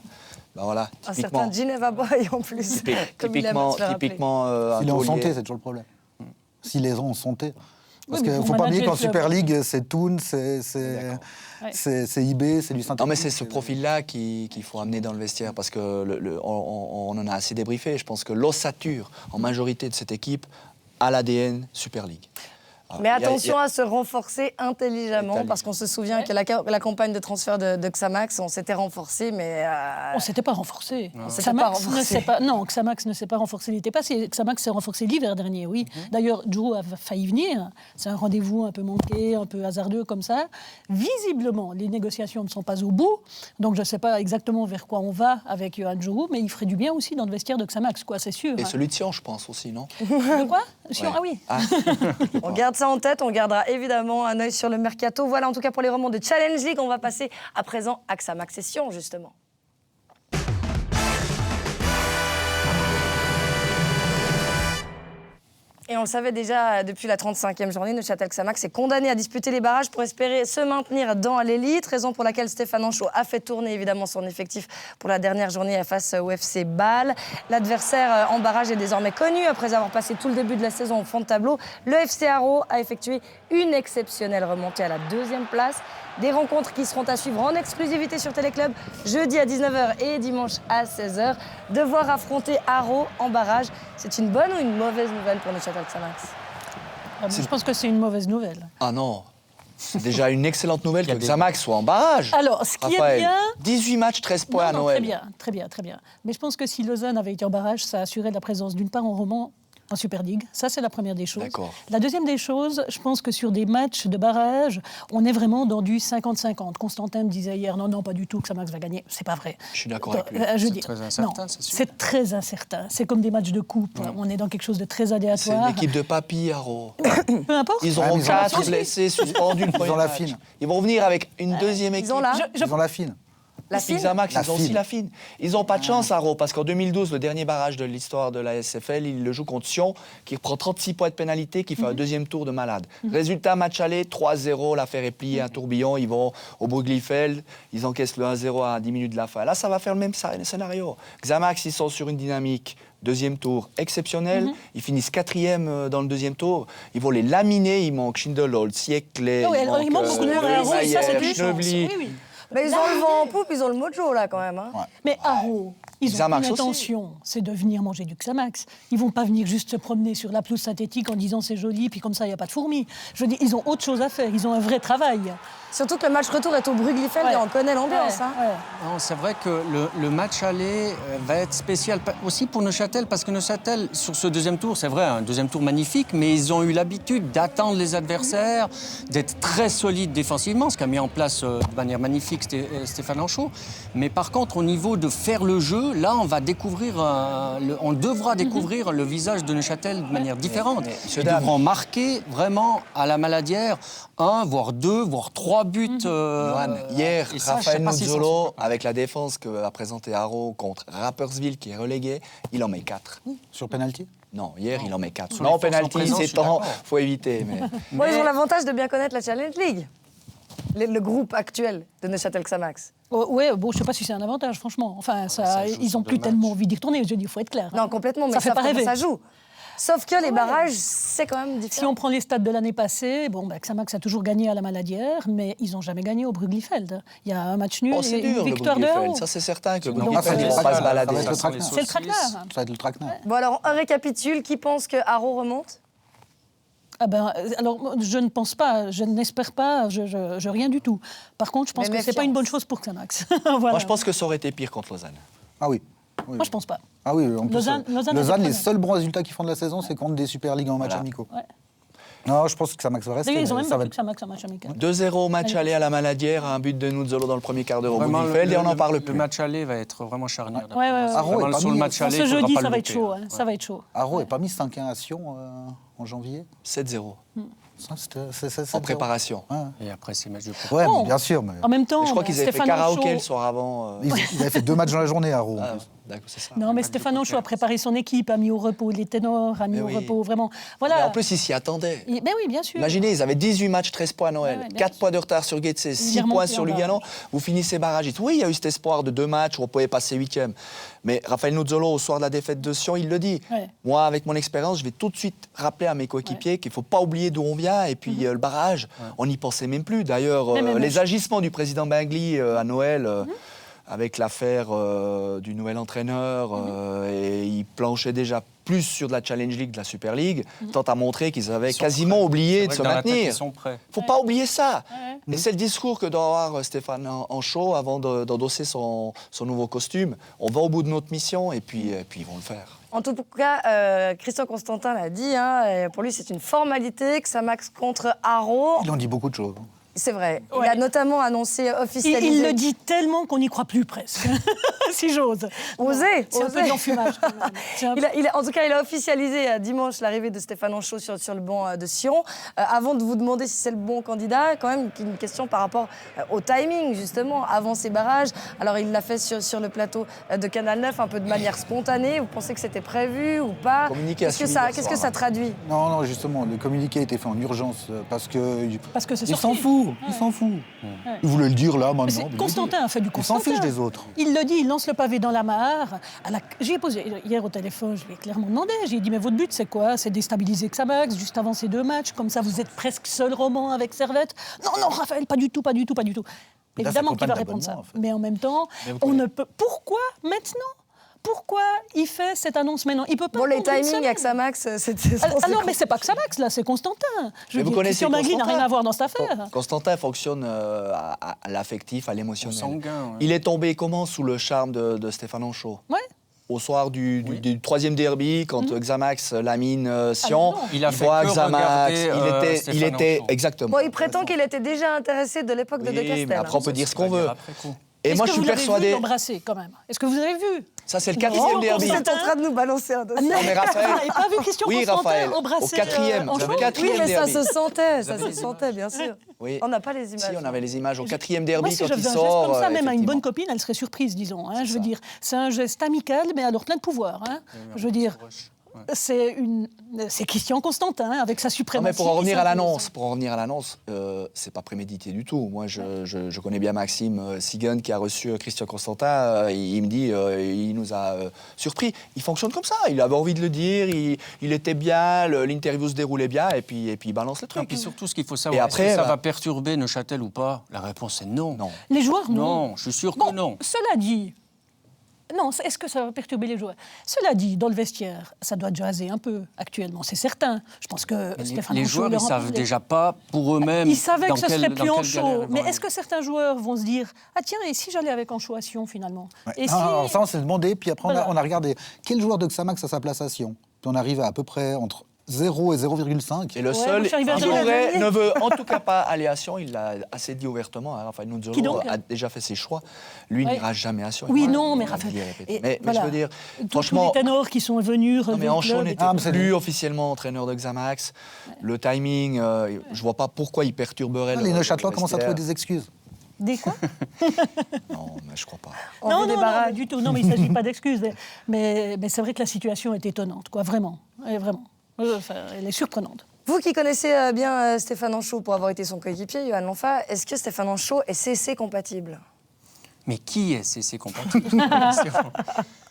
Ben voilà, un certain Geneva Boy en plus. Typiquement s'il est en santé, c'est toujours le problème. S'il est en santé. Parce Oui, qu'il mais ne pour faut pas oublier manager qu'en le club. Super League, c'est Toon, c'est IB, c'est du Saint-Étienne. Non, mais c'est ce profil-là qu'il faut amener dans le vestiaire parce que on en a assez débriefé. Je pense que l'ossature, en majorité de cette équipe, a l'ADN Super League. Mais attention à se renforcer intelligemment, parce qu'on se souvient que la campagne de transfert de Xamax, on s'était renforcé, mais... On ne s'était pas renforcé. Xamax ne s'est pas renforcé l'été passé. Xamax s'est renforcé l'hiver dernier, oui. D'ailleurs, Joe a failli venir. C'est un rendez-vous un peu manqué, un peu hasardeux comme ça. Visiblement, les négociations ne sont pas au bout. Donc, je ne sais pas exactement vers quoi on va avec Yohan Joe, mais il ferait du bien aussi dans le vestiaire de Xamax, quoi, c'est sûr. Et celui de Sion, je pense aussi, non? De quoi Ouais. Ah oui. On garde ça en tête, on gardera évidemment un œil sur le mercato. Voilà en tout cas pour les romans de Challenge League. On va passer à présent à Xamax et Sion, justement. Et on le savait déjà depuis la 35e journée, Neuchâtel Xamax est condamné à disputer les barrages pour espérer se maintenir dans l'élite, raison pour laquelle Stéphane Anchaud a fait tourner évidemment son effectif pour la dernière journée face au FC Bâle. L'adversaire en barrage est désormais connu après avoir passé tout le début de la saison au fond de tableau. Le FC Haro a effectué une exceptionnelle remontée à la 2e place. Des rencontres qui seront à suivre en exclusivité sur Téléclub jeudi à 19h et dimanche à 16h. Devoir affronter Haro en barrage, c'est une bonne ou une mauvaise nouvelle pour Neuchâtel Xamax? Je pense que c'est une mauvaise nouvelle. Ah non, c'est déjà une excellente nouvelle que Xamax soit en barrage. Alors, ce qui Raphaël, est bien... 18 matchs, 13 points à Noël. Très bien. Mais je pense que si Lausanne avait été en barrage, ça assurait la présence d'une part en roman en Super League. Ça, c'est la première des choses. D'accord. La deuxième des choses, je pense que sur des matchs de barrage, on est vraiment dans du 50-50. Constantin me disait hier, non, pas du tout, que Xamax va gagner. C'est pas vrai. Je suis d'accord avec lui. C'est très incertain, c'est sûr. C'est très incertain. C'est comme des matchs de coupe. On est dans quelque chose de très C'est aléatoire. l'équipe de Papy, Haro. Peu importe. Ils auront ils ont la 4 fine. blessés, suspendus le premier ont la match. fine. Ils vont revenir avec une deuxième équipe. Ils ont là Ils ont la fine. la Puis fine. Xamax, La ils ont aussi fine. la fine. Ils n'ont pas de chance, Haro, parce qu'en 2012, le dernier barrage de l'histoire de la SFL, il le joue contre Sion, qui prend 36 points de pénalité, qui fait un deuxième tour de malade. Résultat, match aller, 3-0, l'affaire est pliée, un tourbillon, ils vont au Bruglifeld, ils encaissent le 1-0 à 10 minutes de la fin. Là, ça va faire le même scénario. Xamax, ils sont sur une dynamique. Deuxième tour exceptionnel. Ils finissent 4e dans le deuxième tour. Ils vont les laminer. Il manque Schindelholt, Siekle, Il manque beaucoup de monde à Haro, ça, c'est une chance. Schnebly. Oui. Mais ils ont le vent en poupe, ils ont le mojo là quand même. Hein. Mais Haro, ils ont Xamax une aussi. intention, c'est de venir manger du Xamax. Ils vont pas venir juste se promener sur la pelouse synthétique en disant c'est joli, puis comme ça, il n'y a pas de fourmis. Je veux dire, ils ont autre chose à faire, ils ont un vrai travail. Surtout que le match retour est au Bruglifeld et on connaît l'ambiance. Hein. Non, c'est vrai que le match aller va être spécial aussi pour Neuchâtel, parce que Neuchâtel, sur ce deuxième tour, c'est vrai, un deuxième tour magnifique, mais ils ont eu l'habitude d'attendre les adversaires, d'être très solides défensivement, ce qu'a mis en place de manière magnifique Stéphane Anchaud. Mais par contre, au niveau de faire le jeu, là, on va découvrir, on devra découvrir le visage de Neuchâtel de manière différente. Ils devront marquer vraiment à la Maladière 1, voire 2, voire 3 buts. Johan, hier, et ça, je sais Raphaël pas s'ils s'en Nuzzolo, sortent. avec la défense qu'a présenté Haro contre Rapperswil, qui est relégué, il en met 4. Sur penalty. Non, hier, il en met 4. Sur Non, les forces en penalty, présence, je c'est suis temps, d'accord. faut éviter. Mais... Bon, ils ont l'avantage de bien connaître la Challenge League. Le groupe actuel de Neuchâtel Xamax. Oui, bon, je ne sais pas si c'est un avantage, franchement. Enfin, ça joue ils sur n'ont plus deux tellement matchs. envie d'y retourner. Je veux dire, il faut être clair. Non, complètement, mais Ça fait pas comment rêver. ça joue. Sauf que les barrages, c'est quand même différent. Si on prend les stats de l'année passée, Xamax a toujours gagné à la Maladière, mais ils n'ont jamais gagné au Bruglifeld. Il y a un match nul Oh, c'est et une dur, le victoire de Bruglifeld. Haro. Ça, c'est certain que le Donc, Bruglifeld, ça ils va vont pas être se balader. le Ça sent traquenard. les C'est le traquenard. saucisses. Ça va être le traquenard. Bon, alors, on récapitule. Qui pense que Haro remonte? Alors, je ne pense pas, je n'espère pas, je rien du tout. Par contre, je pense Mais que ce n'est pas méfiance. une bonne chose pour Xamax. Voilà. Moi, je pense que ça aurait été pire contre Lausanne. Ah oui. Moi, je pense pas. Ah oui, en plus, Lausanne Lausanne, était les première. seuls bons résultats qu'ils font de la saison, c'est contre des Super League en match Voilà. amicaux. Ouais. Non, je pense que Xamax va rester. D'ailleurs, ils ont mais même ça va battu être... Xamax en match amical. 2-0 match aller à la Maladière, un but de Nuzzolo dans le premier quart d'heure au Vraiment, Bruglifeld et on n'en parle Le plus. match aller va être vraiment charnière. Ouais, ouais, ouais. Haro est Vraiment, pas sur le mis- match Pour aller, ce il faudra jeudi, pas ça le va être louper, chaud. hein. Hein. Ça va être chaud. Haro n'est pas mis 5-1 à Sion en janvier. 7-0 Ça, c'est en préparation. Ouais, Et après, c'est match de ouais Bon. mais bien sûr. Mais... En même temps, Je crois qu'ils avaient fait Stéphane karaoké Anchaud- le soir avant. Ils avaient fait 2 matchs dans la journée, Haro. en Ah, plus. d'accord, c'est ça. Non, mais Stéphane Anchaud a préparé son équipe, a mis au repos les ténors, a mis Mais au oui. repos vraiment. Mais Voilà. en plus, ils s'y attendaient. Ben oui, bien sûr. Imaginez, ils avaient 18 matchs, 13 points à Noël, Ouais, ouais, bien 4 sûr. points de retard sur Getse, 6 remontent points plus sur en Lugano. barrage. Vous finissez barragiste. Oui, il y a eu cet espoir de 2 matchs où on pouvait passer 8e. Mais Raphaël Nuzzolo, au soir de la défaite de Sion, il le dit. Ouais. Moi, avec mon expérience, je vais tout de suite rappeler rappeler à mes coéquipiers qu'il ne faut pas oublier d'où on vient. Et puis le barrage, on n'y pensait même plus. D'ailleurs, les agissements du président Bengli à Noël, avec l'affaire du nouvel entraîneur, et il planchait déjà plus sur de la Challenge League, de la Super League, tant à montrer qu'ils avaient quasiment oublié de se maintenir. Il ne faut pas oublier ça. Et c'est le discours que doit avoir Stéphane Anchaud avant d'endosser son nouveau costume. On va au bout de notre mission et puis ils vont le faire. En tout cas, Christian Constantin l'a dit, pour lui c'est une formalité, Xamax contre Haro. Ils ont dit beaucoup de choses. C'est vrai. Il a notamment annoncé, officialisé... Il le dit tellement qu'on n'y croit plus presque, si j'ose. Osez. C'est un peu de l'enfumage. En tout cas, il a officialisé dimanche l'arrivée de Stéphane Anchaud sur le banc de Sion. Avant de vous demander si c'est le bon candidat, quand même une question par rapport au timing, justement, avant ces barrages. Alors, il l'a fait sur le plateau de Canal 9, un peu de manière spontanée. Vous pensez que c'était prévu ou pas? Qu'est-ce que ça traduit? Non, justement, le communiqué a été fait en urgence parce que c'est il s'en fout. Il s'en fout. Il voulait le dire là, maintenant. Constantin a fait du Constantin. Il s'en fiche des autres. Il le dit, il lance le pavé dans la mare. J'ai posé hier au téléphone, je lui ai clairement demandé. J'ai dit, mais votre but, c'est quoi? C'est déstabiliser Xamax juste avant ces 2 matchs. Comme ça, vous êtes presque seul roman avec Servette. Non, Raphaël, pas du tout. Évidemment qu'il va répondre ça. En fait. Mais en même temps, on ne peut... Pourquoi maintenant? Pourquoi il fait cette annonce maintenant? Il peut pas. Bon, les timings avec Xamax, c'était... Alors, mais c'est pas Xamax, là, c'est Constantin. Vous connaissez Christian Bengli n'a rien à voir dans cette affaire. Constantin fonctionne à l'affectif, à l'émotionnel. Il est tombé comment sous le charme de Stéphane Anchaud? Au soir du 3e derby, quand Xamax lamine Sion, il voit Xamax, il était exactement. Bon, il prétend qu'il était déjà intéressé de l'époque de De Castel. Mais après, on peut dire ce qu'on veut. Et moi, je suis persuadé. Est-ce que vous l'avez vu l'embrasser quand même? Est-ce que vous avez vu? Ça, c'est le 4e derby. Vous êtes en train de nous balancer un dossier. Non, mais Raphaël. Vous n'avez pas vu Christian Constantin embrasser au 4e. Oui, mais ça se sentait, bien sûr. Oui. On n'a pas les images. Si, on avait les images au 4e derby. Moi, si quand je il faisais un sort. geste comme ça, même à une bonne copine, elle serait surprise, disons. Je veux dire, c'est un geste amical, mais alors plein de pouvoir. Je veux dire. C'est Christian Constantin avec sa suprématie. Non, mais pour en revenir à l'annonce, c'est pas prémédité du tout. Moi, je connais bien Maxime Siegen qui a reçu Christian Constantin. Il me dit, il nous a surpris. Il fonctionne comme ça. Il avait envie de le dire. Il était bien. L'interview se déroulait bien. Et puis il balance le truc. Et puis surtout, ce qu'il faut savoir, est-ce que ça va perturber Neuchâtel ou pas? La réponse est non. Les joueurs, non. Non, je suis sûr que non. Cela dit. Non, est-ce que ça va perturber les joueurs? Cela dit, dans le vestiaire, ça doit jaser un peu actuellement, c'est certain. Je pense que Stéphane les joueurs, ils ne savent déjà pas pour eux-mêmes. Ils savaient que ce serait plus Anchaud. Mais est-ce que certains joueurs vont se dire « Ah tiens, et si j'allais avec Anchaud à Sion finalement ?» Alors ça, on s'est demandé, puis après on a regardé quel joueur de Xamax a sa place à Sion. Puis on arrive à peu près entre 0 et 0,5. Et le seul qui ne veut en tout cas pas aller à Sion, il l'a assez dit ouvertement. Raphaël Nunzolo a déjà fait ses choix. Lui, il n'ira jamais à Sion. Oui, non, mais Raphaël... Mais je veux dire, franchement... Tous les ténors qui sont venus... Non, mais Anchaud n'était plus officiellement entraîneur de Xamax. Le timing, je ne vois pas pourquoi il perturberait les Neuchâtelois commencent à trouver des excuses. Des quoi? Non, mais je crois pas. Non, du tout. Non, mais il ne s'agit pas d'excuses. Mais c'est vrai que la situation est étonnante, quoi, vraiment. Vraiment. Elle est surprenante. Vous qui connaissez bien Stéphane Anchaud pour avoir été son coéquipier, Yohan Lonfa, est-ce que Stéphane Anchaud est CC compatible? Mais qui est CC compatible?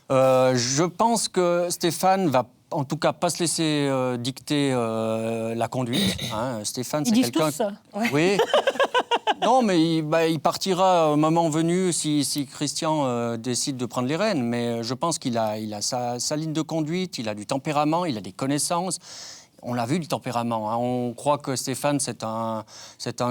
Je pense que Stéphane va en tout cas pas se laisser dicter la conduite. Stéphane, c'est quelqu'un... Ils disent tous ça. Oui. Non, mais il partira au moment venu si Christian décide de prendre les rênes. Mais je pense qu'il a sa ligne de conduite, il a du tempérament, il a des connaissances. On l'a vu, du tempérament. On croit que Stéphane, c'est un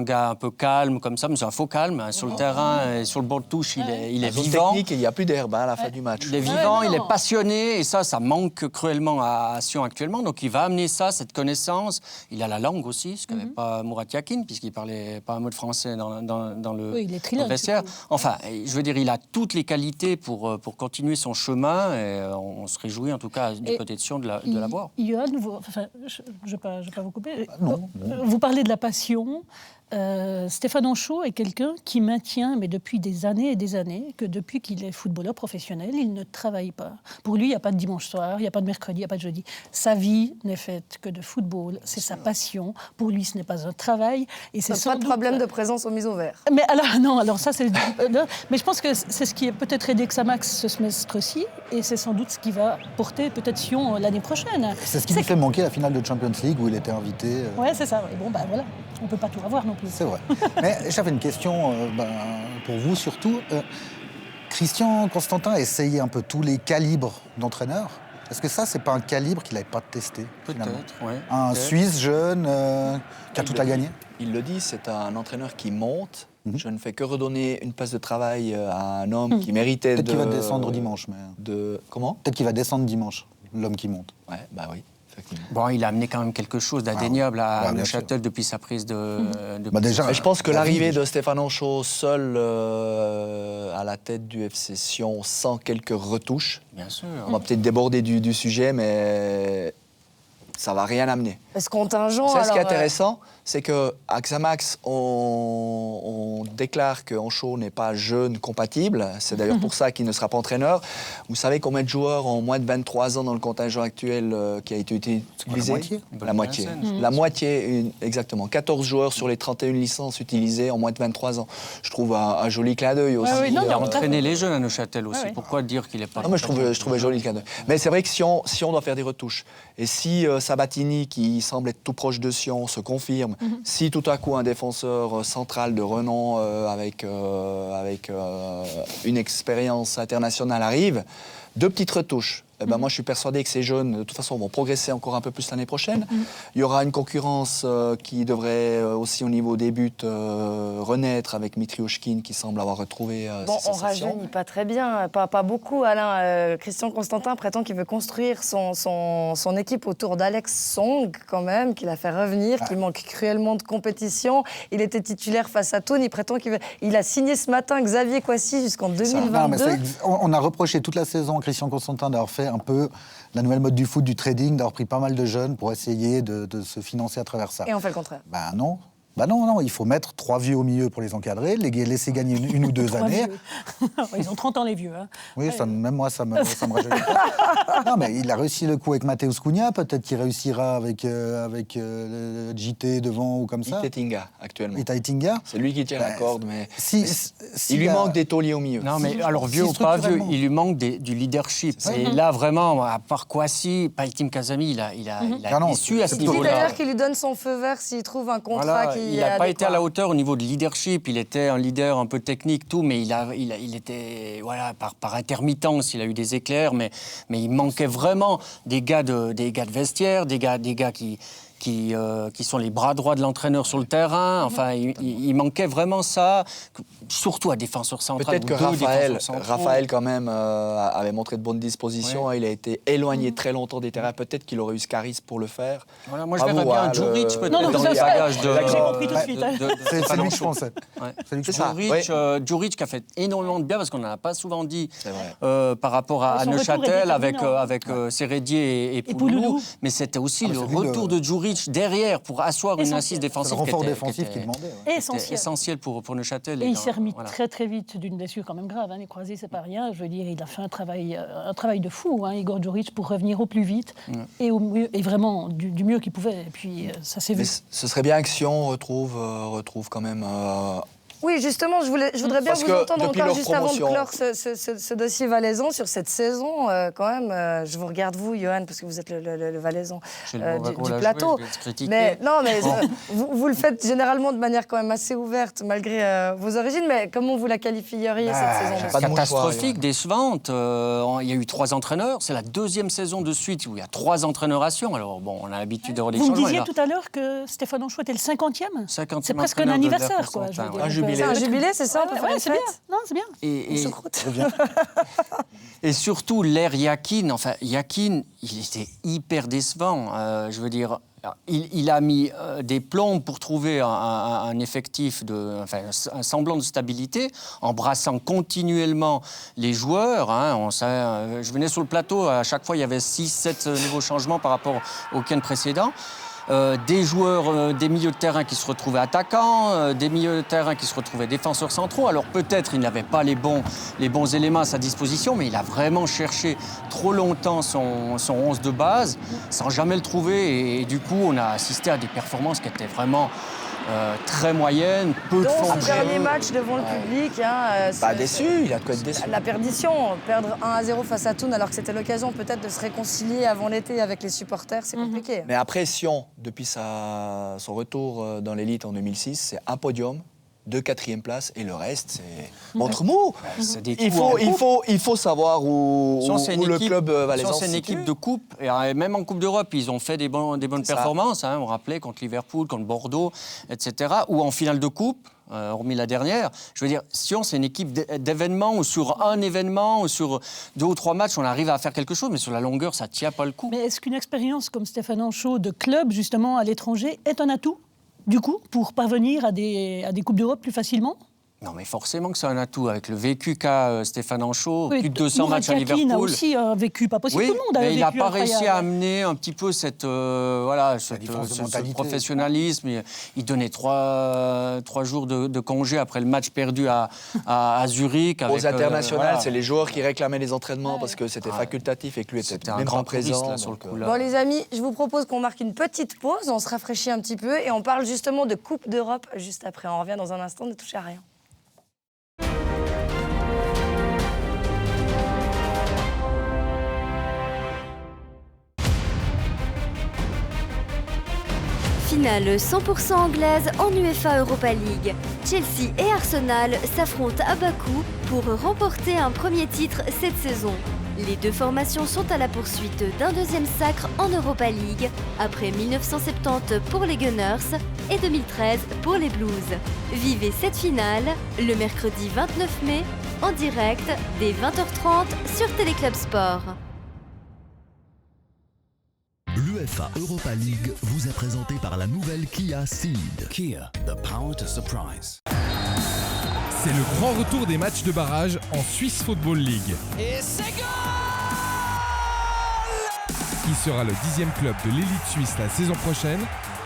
gars un peu calme, comme ça, mais c'est un faux calme. Sur le terrain et sur le bord de touche, il est vivant. Technique, il n'y a plus d'herbe à la fin du match. Il est vivant, il est passionné, et ça manque cruellement à Sion actuellement. Donc il va amener ça, cette connaissance. Il a la langue aussi, ce qu'avait pas Murat Yakin, puisqu'il parlait pas un mot de français dans le vestiaire. Enfin, je veux dire, il a toutes les qualités pour continuer son chemin, et on se réjouit en tout cas du côté de Sion de l'avoir. Yohan, je ne vais pas vous couper. Vous parlez de la passion. Stéphane Anchaud est quelqu'un qui maintient, mais depuis des années et des années, que depuis qu'il est footballeur professionnel, il ne travaille pas. Pour lui, il n'y a pas de dimanche soir, il n'y a pas de mercredi, il n'y a pas de jeudi. Sa vie n'est faite que de football, c'est sa passion. Pour lui, ce n'est pas un travail. Et c'est pas de problème de présence aux mises au vert. Mais alors, non, alors ça, c'est... mais je pense que c'est ce qui a peut-être aidé Xamax ce semestre-ci, et c'est sans doute ce qui va porter peut-être Sion l'année prochaine. C'est ce qui nous fait manquer la finale de Champions League où il était invité. Ouais, c'est ça. Ouais. Bon, ben voilà, on ne peut pas tout avoir non plus. C'est vrai. Mais j'avais une question pour vous surtout. Christian Constantin a essayé un peu tous les calibres d'entraîneurs. Est-ce que ça, c'est pas un calibre qu'il n'avait pas testé? Peut-être, oui. Un Suisse jeune qui a tout à gagner? Il le dit, c'est un entraîneur qui monte. Je ne fais que redonner une place de travail à un homme qui méritait Peut-être qu'il va descendre dimanche. Mais... Comment? Peut-être qu'il va descendre dimanche, l'homme qui monte. Ouais, bah oui. Bon, il a amené quand même quelque chose d'indéniable à Neuchâtel depuis sa prise de déjà, mais je pense que l'arrivée de Stéphane Anchaud seul à la tête du FC Sion sans quelques retouches, bien sûr. On va peut-être déborder du sujet, mais ça va rien amener. Est-ce contingent Ce qui est intéressant, c'est qu'à Xamax, on déclare que Anchaud n'est pas jeune compatible. C'est d'ailleurs pour ça qu'il ne sera pas entraîneur. Vous savez combien de joueurs ont moins de 23 ans dans le contingent actuel qui a été utilisé? La moitié. La moitié, exactement. 14 joueurs sur les 31 licences utilisées en moins de 23 ans. Je trouve un joli clin d'œil aussi. Il a entraîné les jeunes à Neuchâtel aussi. Pourquoi dire qu'il n'est pas... Non, mais je trouvais joli le clin d'œil. Mais c'est vrai que si on doit faire des retouches, et si Sabatini, qui semble être tout proche de Sion, se confirme, si tout à coup un défenseur central de renom avec une expérience internationale arrive, 2 petites retouches. Eh ben, moi, je suis persuadé que ces jeunes, de toute façon, vont progresser encore un peu plus l'année prochaine. Il y aura une concurrence qui devrait aussi, au niveau des buts, renaître avec Mitrioshkin qui semble avoir retrouvé ses sensations. On rajeunit pas très bien, pas beaucoup, Alain. Christian Constantin prétend qu'il veut construire son équipe autour d'Alex Song, quand même, qu'il a fait revenir, qui manque cruellement de compétition. Il était titulaire face à Thun. Il prétend qu'il a signé ce matin Xavier Kouassi jusqu'en 2022. On a reproché toute la saison à Christian Constantin d'avoir fait un peu la nouvelle mode du foot, du trading, d'avoir pris pas mal de jeunes pour essayer de se financer à travers ça. Et on fait le contraire. Non, il faut mettre 3 vieux au milieu pour les encadrer, les laisser gagner une ou 2 années. Ils ont 30 ans les vieux. Hein. Oui, même moi, ça me rajeunit pas. Non, mais il a réussi le coup avec Mateusz Cunha, peut-être qu'il réussira avec JT devant ou comme ça. Itatinga, actuellement. Itatinga. C'est lui qui tient la corde, mais il lui manque des tauliers au milieu. Non, mais alors, vieux ou pas vieux, il lui manque du leadership. Et là, vraiment, à part Kouassi, Païtim Kazami, il a déçu à ce niveau-là. Il dit d'ailleurs qu'il lui donne son feu vert s'il trouve un contrat qui... Il n'a pas été à la hauteur au niveau de leadership. Il était un leader un peu technique, tout, mais il était par intermittence. Il a eu des éclairs, mais il manquait vraiment des gars de vestiaire, des gars qui sont les bras droits de l'entraîneur sur le terrain. Enfin, il manquait vraiment ça, surtout à défenseur central. Peut-être que Raphaël, quand même, avait montré de bonnes dispositions. Ouais. Il a été éloigné très longtemps des terrains. Peut-être qu'il aurait eu ce charisme pour le faire. Voilà, moi, je verrais bien Djuric, peut-être, dans les bagages de... J'ai compris tout de suite. C'est lui que je pensais. Djuric qui a fait énormément de bien, parce qu'on n'en a pas souvent dit par rapport à Neuchâtel, avec Seredi et Pouloulou. Mais c'était aussi le retour de Djuric derrière pour asseoir une assise défensive défensif qui demandait. Essentiel pour Neuchâtel. Et il s'est remis très très vite d'une blessure quand même grave. Les croisés, c'est pas rien. Je veux dire, il a fait un travail de fou, Igor Djuric, pour revenir au plus vite et vraiment du mieux qu'il pouvait. Et puis ça s'est vu. Ce serait bien que Sion retrouve quand même... Oui, justement, je voudrais bien vous entendre encore juste avant de clore ce dossier valaisan sur cette saison. Quand même, je vous regarde vous, Johan, parce que vous êtes le valaisan du plateau. Mais vous le faites généralement de manière quand même assez ouverte, malgré vos origines. Mais comment vous la qualifieriez cette saison? Catastrophique, décevante. Il y a eu 3 entraîneurs. C'est la 2e saison de suite où il y a 3 entraîneurations. Alors bon, on a l'habitude d'avoir des changements. Vous me disiez tout à l'heure que Stéphane Anchaud était le 50e. C'est presque un anniversaire, quoi. C'est un jubilé, c'est ça? C'est bien. Non, c'est bien. Et surtout, l'ère Yakin. Enfin, Yakin, il était hyper décevant. Je veux dire, il a mis des plombs pour trouver un effectif, un semblant de stabilité, en brassant continuellement les joueurs. Je venais sur le plateau, à chaque fois, il y avait 6-7 nouveaux changements par rapport au week-end précédent. des joueurs, des milieux de terrain qui se retrouvaient attaquants, des milieux de terrain qui se retrouvaient défenseurs centraux. Alors peut-être il n'avait pas les bons éléments à sa disposition, mais il a vraiment cherché trop longtemps son 11 de base, sans jamais le trouver. Et du coup, on a assisté à des performances qui étaient vraiment très moyennes, peu de Donc, fond de ce jeu. dernier match devant le public. Hein, Déçu, il a de quoi être déçu. La perdition, perdre 1-0 face à Thun alors que c'était l'occasion peut-être de se réconcilier avant l'été avec les supporters, c'est compliqué. Mais après, Sion, depuis son retour dans l'élite en 2006, c'est un podium, 2 quatrièmes places et le reste, c'est ventre mou. C'est des Il coups en coupe. faut savoir où le club valaisan c'est une se équipe situe. de coupe, et même en Coupe d'Europe, ils ont fait des bonnes performances. Hein, on rappelait contre Liverpool, contre Bordeaux, etc. Ou en finale de coupe, hormis la dernière. Je veux dire, Sion, c'est une équipe d'événements, où sur un événement, ou sur 2 ou 3 matchs, on arrive à faire quelque chose, mais sur la longueur, ça ne tient pas le coup. Mais est-ce qu'une expérience comme Stéphane Anchaud de club, justement, à l'étranger, est un atout, du coup, pour parvenir à des Coupes d'Europe plus facilement ? Non, mais forcément que c'est un atout. Avec le vécu qu'a Stéphane Anchaud, Oui, plus de 200 matchs à Mourad Yakin Liverpool. a aussi un vécu pas possible. Oui, Tout le monde a un mais vécu il n'a pas incroyable. réussi à amener un petit peu différence de ce mentalité. professionnalisme. Il donnait 3 jours de congé après le match perdu à Zurich. Aux internationales, voilà. c'est les joueurs qui réclamaient les entraînements parce que c'était facultatif et que lui était C'était un même grand pas présent. touriste, là, sur le coup. Là. Bon les amis, je vous propose qu'on marque une petite pause, on se rafraîchit un petit peu et on parle justement de Coupe d'Europe juste après. On revient dans un instant, ne touchez à rien. Finale 100% anglaise en UEFA Europa League. Chelsea et Arsenal s'affrontent à Bakou pour remporter un premier titre cette saison. Les deux formations sont à la poursuite d'un deuxième sacre en Europa League, après 1970 pour les Gunners et 2013 pour les Blues. Vivez cette finale le mercredi 29 mai en direct dès 20h30 sur Téléclub Sport. L'UEFA Europa League vous est présenté par la nouvelle Kia Ceed. Kia, the power to surprise. C'est le grand retour des matchs de barrage en Swiss Football League. Et c'est goal! Qui sera le 10e club de l'élite suisse la saison prochaine,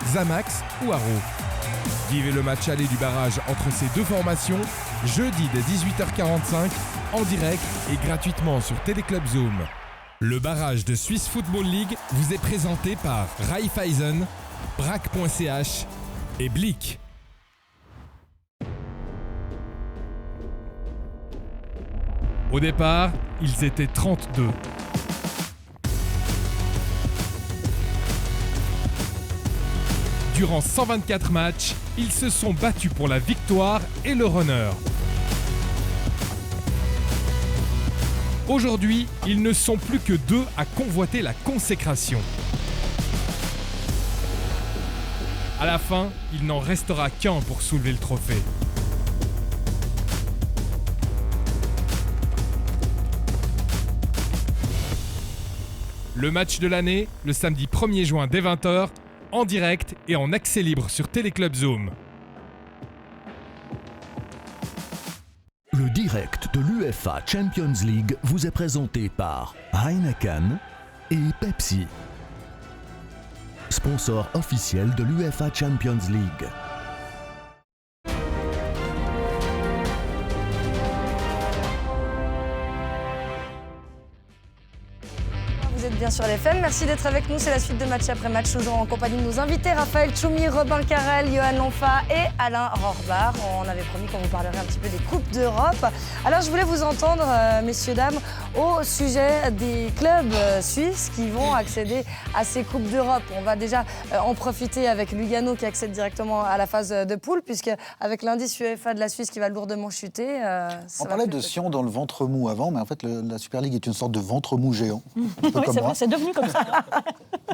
Xamax ou Haro? Vivez le match aller du barrage entre ces deux formations, jeudi dès 18h45, en direct et gratuitement sur Téléclub Zoom. Le barrage de Swiss Football League vous est présenté par Raiffeisen, Brac.ch et Blick. Au départ, ils étaient 32. Durant 124 matchs, ils se sont battus pour la victoire et le honneur. Aujourd'hui, ils ne sont plus que 2 à convoiter la consécration. À la fin, il n'en restera qu'un pour soulever le trophée. Le match de l'année, le samedi 1er juin dès 20h, en direct et en accès libre sur Téléclub Zoom. Le direct de l'UEFA Champions League vous est présenté par Heineken et Pepsi. Sponsor officiel de l'UEFA Champions League. Vous êtes bien sur l'FM, merci d'être avec nous. C'est la suite de match après match, toujours en compagnie de nos invités Raphaël Tchoumi, Robin Carrel, Johan Lonfa et Alain Rohrbach. On avait promis qu'on vous parlerait un petit peu des Coupes d'Europe. Alors je voulais vous entendre, messieurs, dames, au sujet des clubs suisses qui vont accéder à ces Coupes d'Europe. On va déjà en profiter avec Lugano qui accède directement à la phase de poule, puisque avec l'indice UEFA de la Suisse qui va lourdement chuter. On parlait de Sion dans le ventre mou avant, mais en fait la Super League est une sorte de ventre mou géant. Oui, c'est vrai, c'est devenu comme ça.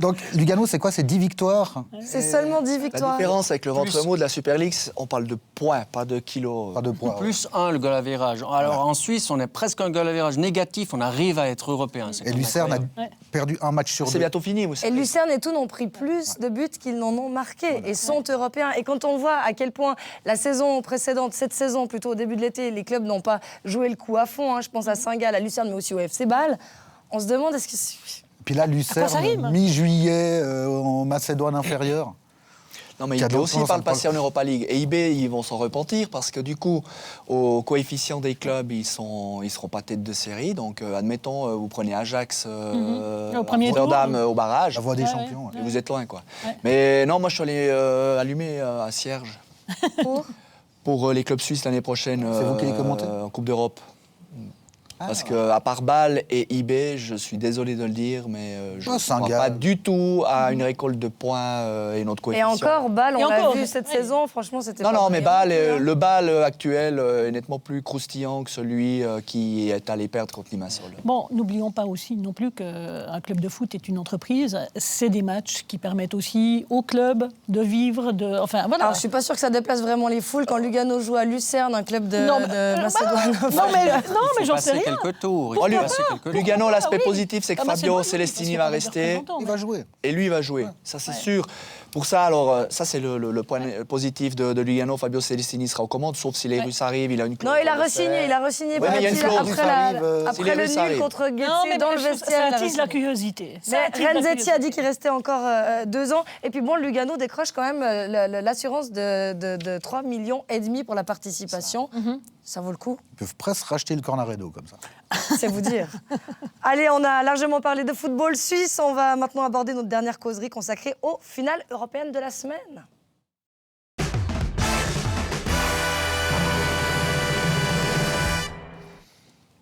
Donc Lugano, c'est quoi? C'est 10 victoires? C'est seulement 10 La victoires. différence avec le ventre mou de la Super League, on parle de points, pas de kilos. Pas de poids. Plus 1, le goal average. Alors en Suisse, on est presque un goal average négatif, on arrive à être européen. C'est Et quand même Lucerne a incroyable. perdu un match sur C'est 2. bientôt fini, vous Et savez. Lucerne et Thun ont pris plus de buts qu'ils n'en ont marqué et sont européens. Et quand on voit à quel point la saison précédente, cette saison plutôt au début de l'été, les clubs n'ont pas joué le coup à fond, hein, je pense à Saint-Gall, à Lucerne, mais aussi au FC Bâle, on se demande est-ce que... Puis là, ça Lucerne, rime mi-juillet, en Macédoine inférieure. Non, mais Qui a IB d'autres aussi chances, par le hein, passé en Europa League. Et IB, ils vont s'en repentir parce que du coup, au coefficient des clubs, ils seront pas tête de série. Donc, admettons, vous prenez Ajax, Au premier Rotterdam tour. au barrage, La voie des Ouais, champions. et vous êtes loin, quoi. Ouais. Mais non, moi, je suis allé allumer à Sierge pour les clubs suisses l'année prochaine. C'est vous qui les commentez en Coupe d'Europe. Parce qu'à part Bâle et IB, je suis désolé de le dire, mais je ne crois pas du tout à une récolte de points et notre Et coefficient. encore, Bâle, Et on l'a encore, vu cette saison, franchement, c'était Non, pas mais brillant, Bâle, hein. le Bâle actuel est nettement plus croustillant que celui qui est allé perdre contre Limassol. Bon, n'oublions pas aussi non plus qu'un club de foot est une entreprise. C'est des matchs qui permettent aussi au club de vivre, enfin voilà. Alors, je suis pas sûre que ça déplace vraiment les foules quand Lugano joue à Lucerne, un club de Macédoine. Non, mais j'en sais rien. quelques tours. Oh, Lugano, l'aspect oui. positif, c'est que Ah bah, Fabio c'est Celestini bon, va parce que ça rester. fait longtemps, Il va jouer. Et lui, il va jouer. Ça, c'est sûr. Pour ça, alors, ça, c'est le point positif de Lugano. Fabio Celestini sera aux commandes, sauf si les Russes arrivent. Il a une clause. Non, il a dans le re-signé, fer. il a re-signé Ouais, mais il y a une clause, après, ça arrive, si après les le Russes nul arrivent. contre Non, Getty mais dans le ça vestiaire. il a attise la re-signé. curiosité. Ça Mais attise la Renzetti a curiosité. dit qu'il restait encore 2 ans. Et puis bon, Lugano décroche quand même l'assurance de 3,5 millions pour la participation. Ça vaut le coup, Ils peuvent presque racheter le Cornaredo comme ça. c'est vous dire. Allez, on a largement parlé de football suisse. On va maintenant aborder notre dernière causerie consacrée aux finales européennes de la semaine.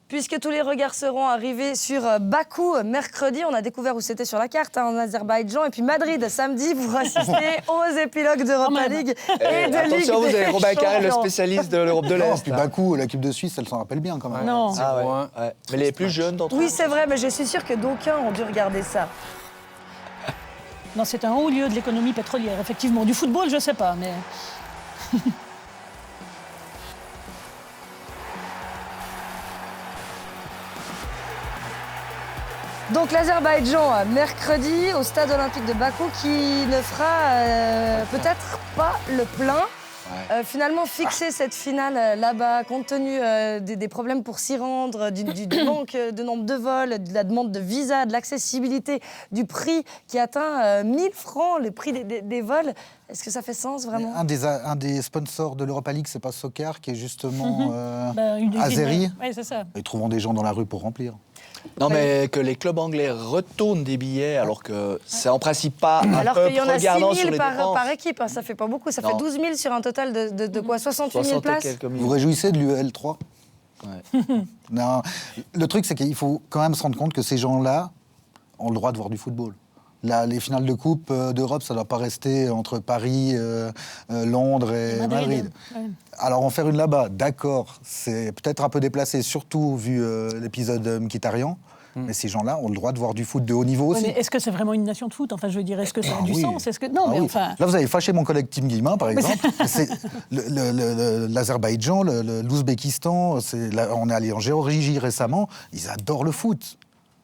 Puisque tous les regards seront arrivés sur Bakou mercredi, on a découvert où c'était sur la carte, en Azerbaïdjan, et puis Madrid samedi pour assister aux épilogues d'Europa League et de Ligue Attention, vous avez des Robin Carrel, le Champions. spécialiste de l'Europe de Non, l'Est. puis Bakou, l'équipe de Suisse, elle s'en rappelle bien quand même. Non. Ah ouais. Mais les plus jeunes d'entre eux. Oui, c'est vrai, mais je suis sûre que d'aucuns ont dû regarder ça. Non, c'est un haut lieu de l'économie pétrolière, effectivement. Du football, je ne sais pas, mais... Donc l'Azerbaïdjan, mercredi, au stade olympique de Bakou, qui ne fera peut-être pas le plein. Finalement, fixer cette finale là-bas, compte tenu des problèmes pour s'y rendre, du manque de nombre de vols, de la demande de visa, de l'accessibilité, du prix qui atteint 1000 francs, le prix des vols, est-ce que ça fait sens vraiment ? Un des sponsors de l'Europa League, c'est pas Soccer, qui est justement une usine, Azeri. Oui, c'est ça. Ils trouveront des gens dans la rue pour remplir. Non, mais que les clubs anglais retournent des billets alors que c'est en principe pas un Alors qu'il y en a 6 regardant sur 000 les dépenses. par équipe, hein, ça fait pas beaucoup, ça Non. fait 12 000 sur un total de quoi, 68 000 60 et places ? quelques Vous millions. vous réjouissez de l'UEL3 Ouais. Non, le truc, c'est qu'il faut quand même se rendre compte que ces gens-là ont le droit de voir du football. Là, les finales de Coupe d'Europe, ça ne doit pas rester entre Paris, Londres et Madrid. Ouais. Alors, en faire une là-bas, d'accord, c'est peut-être un peu déplacé, surtout vu l'épisode Mkhitaryan. Mais ces gens-là ont le droit de voir du foot de haut niveau Ouais, aussi. mais est-ce que c'est vraiment une nation de foot ? Enfin, je veux dire, est-ce que ça a Ah du oui. sens ? Est-ce que... Non, Ah mais oui. enfin... Là, vous avez fâché mon collègue Tim Guillemin, par exemple. C'est l'Azerbaïdjan, l'Ouzbékistan, on est allé en Géorgie récemment, ils adorent le foot.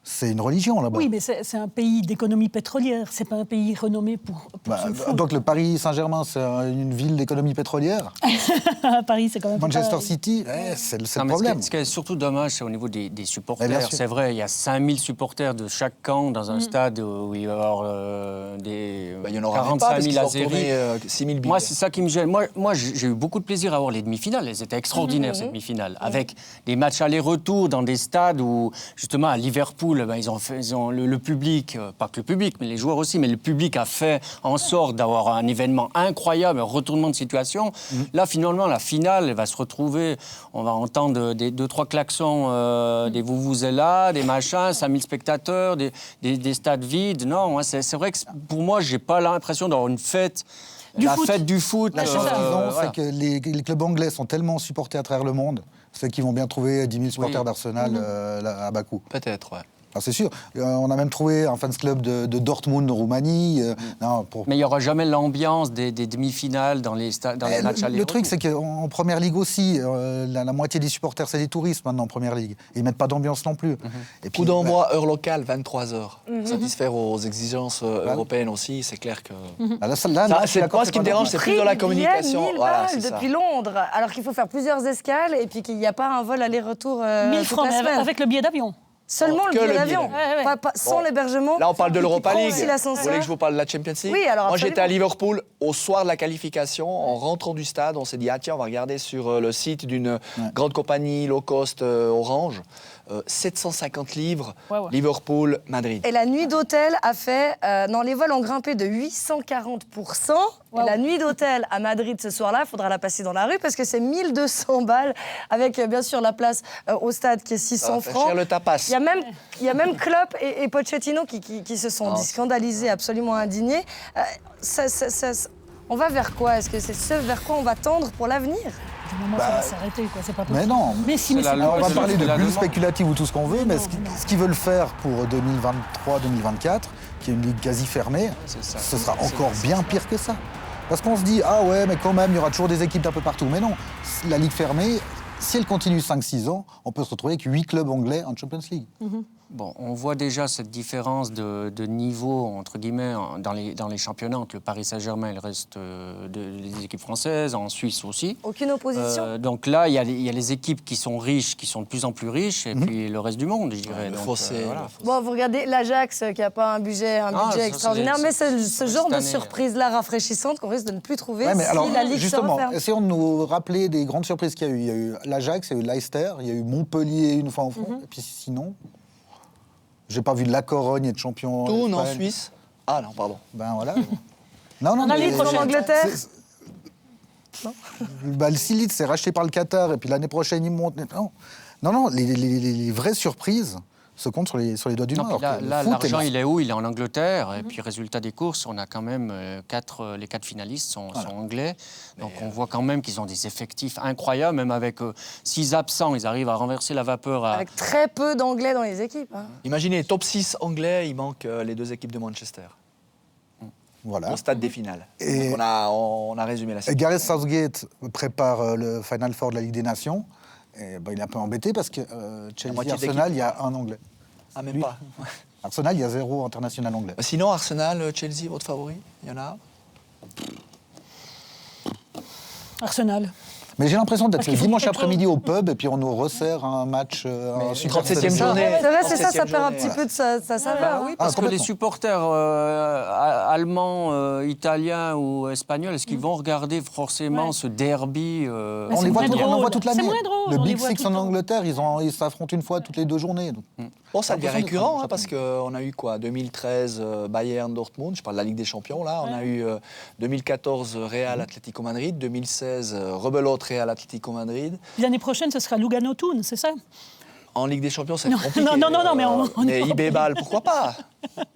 C'est une religion là-bas. Oui, mais c'est un pays d'économie pétrolière. C'est pas un pays renommé pour son foot. Donc le Paris Saint-Germain, c'est une ville d'économie pétrolière. Paris, c'est quand même... Manchester pas... City, c'est le Non, mais problème. Ce qui est surtout dommage, c'est au niveau des Mais bien supporters. sûr. C'est vrai, il y a 5000 supporters de chaque camp dans un stade où il va y avoir des Il y en aura même 45 pas parce 000 qu'ils ont Azéris. retourné 6 000 billets. Moi, c'est ça qui me gêne. Moi j'ai eu beaucoup de plaisir à voir les demi-finales. Elles étaient extraordinaires, ces demi-finales. Avec des matchs aller-retour dans des stades où, justement, à Liverpool, ils ont le public, pas que le public, mais les joueurs aussi, mais le public a fait en sorte d'avoir un événement incroyable, un retournement de situation. Là, finalement, la finale, elle va se retrouver, on va entendre des 2-3 klaxons, des vuvuzela, des machins, 5000 spectateurs, des stades vides. Non, moi, c'est vrai que pour moi, j'ai pas l'impression d'avoir une fête. Fête du foot. La chance qu'ils ont, voilà. c'est que les clubs anglais sont tellement supportés à travers le monde, c'est qu'ils vont bien trouver 10 000 supporters d'Arsenal à Bakou. Peut-être, ouais. Alors, c'est sûr. On a même trouvé un fans club de Dortmund, en Roumanie. Mais il n'y aura jamais l'ambiance des demi-finales dans les matchs aller-retour. Le truc, c'est qu'en Première Ligue aussi, la moitié des supporters, c'est des touristes maintenant en Première Ligue. Ils ne mettent pas d'ambiance non plus. Et puis, Coup d'envoi, heure locale, 23h. Satisfaire aux exigences européennes aussi, c'est clair que... moi, Ce qui me dérange, c'est plus dans la communication. Prix de Voilà, balles c'est ça. depuis Londres, alors qu'il faut faire plusieurs escales et puis qu'il n'y a pas un vol aller-retour 1000 toute francs, la mais semaine. avec le billet d'avion. Seulement le que billet le d'avion, billet. sans l'hébergement. Là, on parle de l'Europa prend League. aussi Vous l'ascenseur. voulez que je vous parle de la Champions League? Oui, alors Moi, j'étais à absolument. Liverpool au soir de la qualification. En rentrant du stade, on s'est dit, ah tiens, on va regarder sur le site d'une grande compagnie low cost Orange. 750 livres, Liverpool, Madrid. Et la nuit d'hôtel a fait... non, les vols ont grimpé de 840%. Et la nuit d'hôtel à Madrid ce soir-là, il faudra la passer dans la rue parce que c'est 1200 balles avec bien sûr la place au stade qui est 600 francs. Cher le tapas. Il y a même Klopp et Pochettino qui se sont scandalisés, absolument indignés. On va vers quoi? Est-ce que c'est ce vers quoi on va tendre pour l'avenir? Du moment ça va s'arrêter, quoi. C'est pas possible. Mais non. Mais si, mais c'est Alors, on va c'est parler de la bulles demande. spéculatives ou tout ce qu'on veut, mais ce qu'ils veulent faire pour 2023-2024, qui est une ligue quasi fermée, ce sera encore bien pire que ça. Parce qu'on se dit, ah ouais, mais quand même, il y aura toujours des équipes d'un peu partout. Mais non, la ligue fermée, si elle continue 5-6 ans, on peut se retrouver avec 8 clubs anglais en Champions League. Bon, on voit déjà cette différence de niveau, entre guillemets, dans les championnats entre le Paris Saint-Germain et le reste des équipes françaises, en Suisse aussi. Aucune opposition. Donc là, il y a les équipes qui sont riches, qui sont de plus en plus riches, et puis le reste du monde, je dirais. Le Donc, fossé. voilà. Bon, vous regardez l'Ajax qui n'a pas un budget ça, extraordinaire, c'est- mais c'est ce genre cette de année, surprise-là rafraîchissante qu'on risque de ne plus trouver Ouais, mais si alors, la Ligue se justement, referme. essayons de nous rappeler des grandes surprises qu'il y a eu. Il y a eu l'Ajax, il y a eu Leicester, il y a eu Montpellier une fois en France, et puis sinon, j'ai pas vu de la Corogne être champion. Tourne en Espagne. Suisse. Ah non, pardon. Ben voilà. non, On a mais- les prochains en Angleterre. Le Silite, c'est racheté par le Qatar, et puis l'année prochaine, ils montent. Non, les vraies surprises se comptent sur les doigts d'une Non, main. puis alors que là, le foot l'argent, est- il est où? Il est en Angleterre. Et puis, résultat des courses, on a quand même les 4 finalistes sont anglais. Donc, on voit quand même qu'ils ont des effectifs incroyables. Même avec 6 absents, ils arrivent à renverser la vapeur. Avec très peu d'anglais dans les équipes. Hein. Imaginez, top 6 anglais, il manque les 2 équipes de Manchester. Voilà. Au stade des finales. Et- Donc on a résumé la Et situation. Gareth Southgate prépare le Final Four de la Ligue des Nations. Et il est un peu embêté parce que Chelsea, moitié Arsenal, d'équipe. il y a un Anglais. Ah, même Lui. pas. Arsenal, il y a 0 international anglais. Sinon, Arsenal, Chelsea, votre favori? Il y en a? Arsenal. Mais j'ai l'impression d'être Parce le qu'il faut dimanche quelque après-midi au pub et puis on nous resserre un match. un super 37e Sunday. journée. C'est vrai, c'est ça, ça 37e perd un journée, petit peu de sa saveur. Bah oui, hein. parce que les complètement. supporters allemands, italiens ou espagnols, est-ce qu'ils vont regarder forcément ce derby Mais On c'est les voit moins tout, on en drôle. voit toute l'année. C'est moins drôle, Le on les Big voit Six tout le en temps. Angleterre, ils s'affrontent une fois toutes les 2 journées. Donc. Bon, ça devient L'impression récurrent, d'être- hein, parce qu'on a eu quoi 2013, Bayern, Dortmund, je parle de la Ligue des Champions, là. On a eu 2014, Real, Atlético Madrid, 2016, rebelote, Real, Atlético Madrid. L'année prochaine, ce sera Lugano-Thun, c'est ça? En Ligue des Champions, c'est Non, compliqué. non, mais on mais est pas IB Bâle, pourquoi pas?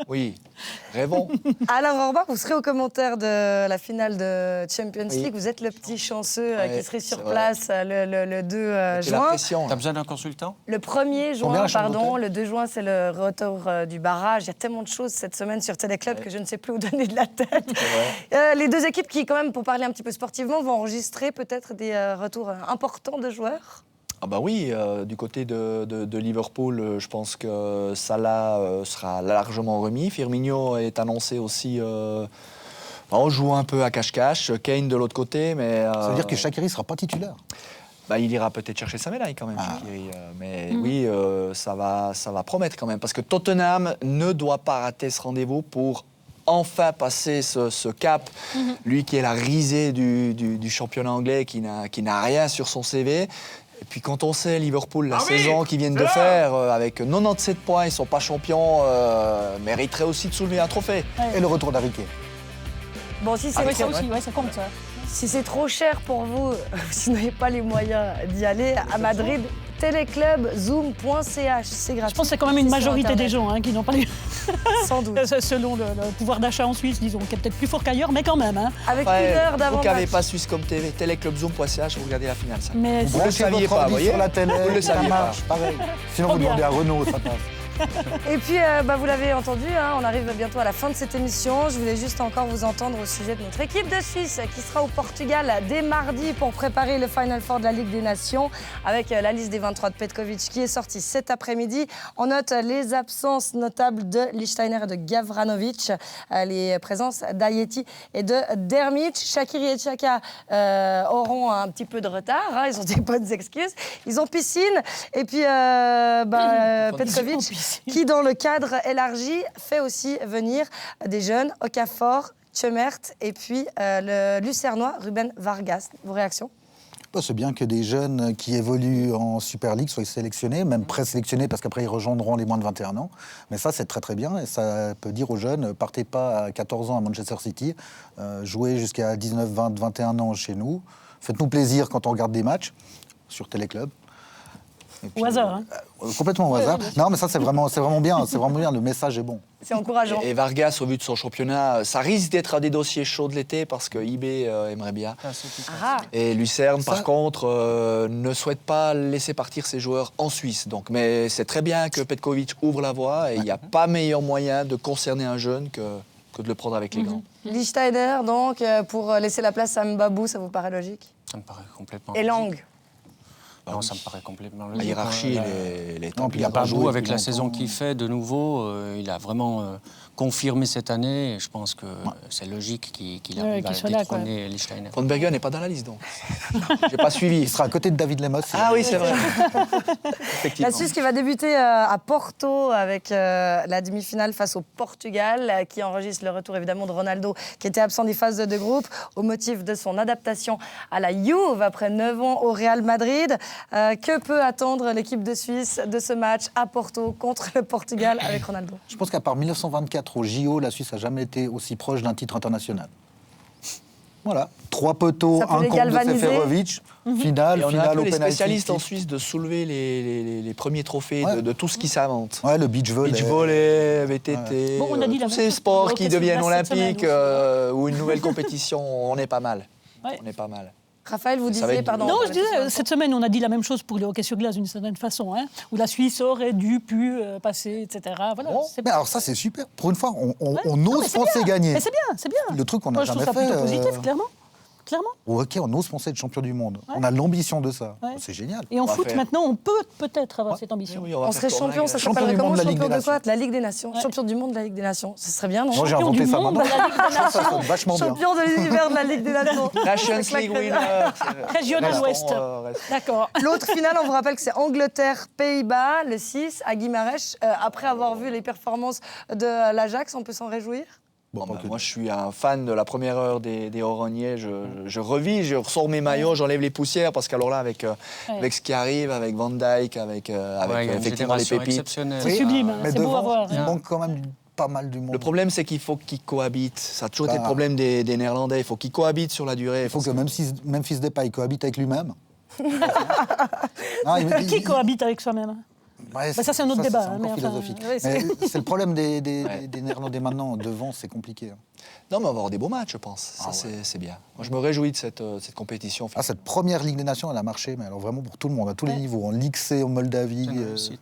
Oui, rêvons. Alain Rohrbach, vous serez au commentaire de la finale de Champions Oui. League. Vous êtes le petit chanceux Ouais, qui serait sur c'est vrai. place le 2 C'est la juin. pression. T'as là. besoin d'un consultant? Le 1er Combien juin, la chambre pardon, d'hôtel le 2 juin, c'est le retour du barrage. Il y a tellement de choses cette semaine sur Téléclub que je ne sais plus où donner de la tête. Les 2 équipes qui, quand même, pour parler un petit peu sportivement, vont enregistrer peut-être des retours importants de joueurs. Ah bah oui, du côté de Liverpool, je pense que Salah sera largement remis. Firmino est annoncé aussi. On joue un peu à cache-cache. Kane de l'autre côté, mais. Ça veut dire que Shaqiri ne sera pas titulaire. Bah, il ira peut-être chercher sa médaille quand même, Shaqiri. Mais oui, ça va promettre quand même. Parce que Tottenham ne doit pas rater ce rendez-vous pour enfin passer ce cap. Lui qui est la risée du championnat anglais, qui n'a rien sur son CV. Et puis quand on sait Liverpool, la saison qu'ils viennent de faire, avec 97 points, ils ne sont pas champions, mériterait aussi de soulever un trophée. Et le retour d'Harry Bon, si c'est Oui, ça aussi, ouais, ça compte, ça. Si c'est trop cher pour vous, si vous n'avez pas les moyens d'y aller, à Madrid, Téléclub, zoom.ch, c'est gratuit. Je pense que c'est quand même une C'est sur majorité des Internet. gens hein, qui n'ont pas les... Sans doute. Selon le pouvoir d'achat en Suisse, disons, qui est peut-être plus fort qu'ailleurs, mais quand même. Hein. Avec Après, une heure vous d'avant qui n'avez match. pas Swisscom TV, téléclubzoom.ch, vous regardez la finale. Ça. Mais Vous le saviez pas, vous voyez? sur la télé, Vous le ça saviez marche, pareil. Sinon, Trop vous bien. demandez à Renault, ça passe. Et puis, vous l'avez entendu, hein, on arrive bientôt à la fin de cette émission. Je voulais juste encore vous entendre au sujet de notre équipe de Suisse qui sera au Portugal dès mardi pour préparer le Final Four de la Ligue des Nations avec la liste des 23 de Petkovic qui est sortie cet après-midi. On note les absences notables de Lichtsteiner et de Gavranovic, les présences d'Ayeti et de Dermic. Shaqiri et Xhaka auront un petit peu de retard, hein, ils ont des bonnes excuses. Ils ont piscine et puis Petkovic qui, dans le cadre élargi, fait aussi venir des jeunes, Okafor, Tchemert et puis le Lucernois Ruben Vargas. Vos réactions ? C'est bien que des jeunes qui évoluent en Super League soient sélectionnés, même présélectionnés, parce qu'après ils rejoindront les moins de 21 ans. Mais ça, c'est très très bien et ça peut dire aux jeunes, partez pas à 14 ans à Manchester City, jouez jusqu'à 19, 20, 21 ans chez nous. Faites-nous plaisir quand on regarde des matchs sur Téléclub. Au hasard, hein. Complètement au hasard. Non, mais ça, c'est vraiment bien. C'est vraiment bien. Le message est bon. C'est encourageant. Et Vargas, au vu de son championnat, ça risque d'être un des dossiers chauds de l'été parce que IB aimerait bien. Et Lucerne, par contre, ne souhaite pas laisser partir ses joueurs en Suisse. Donc, mais c'est très bien que Petkovic ouvre la voie et il n'y a pas meilleur moyen de concerner un jeune que de le prendre avec les grands. Lichtsteiner, donc, pour laisser la place à Mbabou, ça vous paraît logique ? Ça me paraît complètement Et Lang ? Non, ça me paraît complètement logique. La hiérarchie, les temps. Il n'a pas joué avec la saison qu'il fait de nouveau. Il a vraiment confirmé cette année. Et je pense que c'est logique qu'il arrive à détrôner Lichtsteiner. Von Bergen n'est pas dans la liste, donc. J'ai pas suivi. Il sera à côté de David Lemos. Ah oui, c'est vrai. La Suisse qui va débuter à Porto avec la demi-finale face au Portugal, qui enregistre le retour évidemment de Ronaldo, qui était absent des phases de groupe au motif de son adaptation à la Juve après 9 ans au Real Madrid. Que peut attendre l'équipe de Suisse de ce match à Porto contre le Portugal avec Ronaldo ? Je pense qu'à part 1924 au JO, la Suisse n'a jamais été aussi proche d'un titre international. Voilà. 3 poteaux, un contre de Seferovic, finale au penalty. On a les spécialistes en penalty. Suisse de soulever les premiers trophées de tout ce qui s'invente. Ouais, le beach volley. Beach volley, VTT, Bon, on a dit tous ces sports qui deviennent olympiques ou une nouvelle compétition, on est pas mal. Ouais. On est pas mal. Raphaël, vous disiez, pardon. Non, je disais, cette semaine, on a dit la même chose pour le hockey sur glace d'une certaine façon, hein, où la Suisse aurait pu passer, etc. Voilà, Mais alors ça, c'est super. Pour une fois, on ose penser gagner. Mais c'est bien, c'est bien. Le truc qu'on n'a Moi, je jamais trouve ça fait. plutôt positif, clairement. Au hockey, on ose penser être champion du monde. On a l'ambition de ça. Ouais. C'est génial. Et en foot, maintenant, on peut peut-être avoir cette ambition. Oui, On serait champion, ça Champion s'appellerait du monde comment, de la Ligue champion des de quoi ? Nations. La Ligue des Nations. Champion du monde de la Ligue des Nations. Ce serait bien, non ? Moi, j'ai Champion inventé du ça monde maintenant. de la Ligue des Ça Nations. sonne vachement bien. Champion de l'univers de la Ligue des Nations. Nations League winner. Régional Ouest. D'accord. L'autre finale, on vous rappelle que c'est Angleterre-Pays-Bas, le 6, à Guimarães. Après avoir vu les performances de l'Ajax, on peut s'en réjouir ? Moi, je suis un fan de la première heure des Oroniers. Je revis, je ressors mes maillots, j'enlève les poussières parce qu'alors là, avec ce qui arrive, avec Van Dijk, avec effectivement les pépites. C'est sublime, Mais c'est beau à voir. il manque quand même pas mal du monde. Le problème, c'est qu'il faut qu'ils cohabitent. Ça a toujours été le problème des Néerlandais. Il faut qu'ils cohabitent sur la durée. Il faut que Memphis Depay cohabite avec lui-même. Qui cohabite avec soi-même ? Ouais, ça, c'est un autre débat. C'est encore philosophique. ouais, Mais c'est le problème des Néerlandais maintenant. Devant, c'est compliqué. Non, mais on va avoir des beaux matchs, je pense. C'est bien. Moi, je me réjouis de cette compétition. Cette première Ligue des Nations, elle a marché, mais alors vraiment pour tout le monde, à tous les niveaux. En Ligue C, en Moldavie.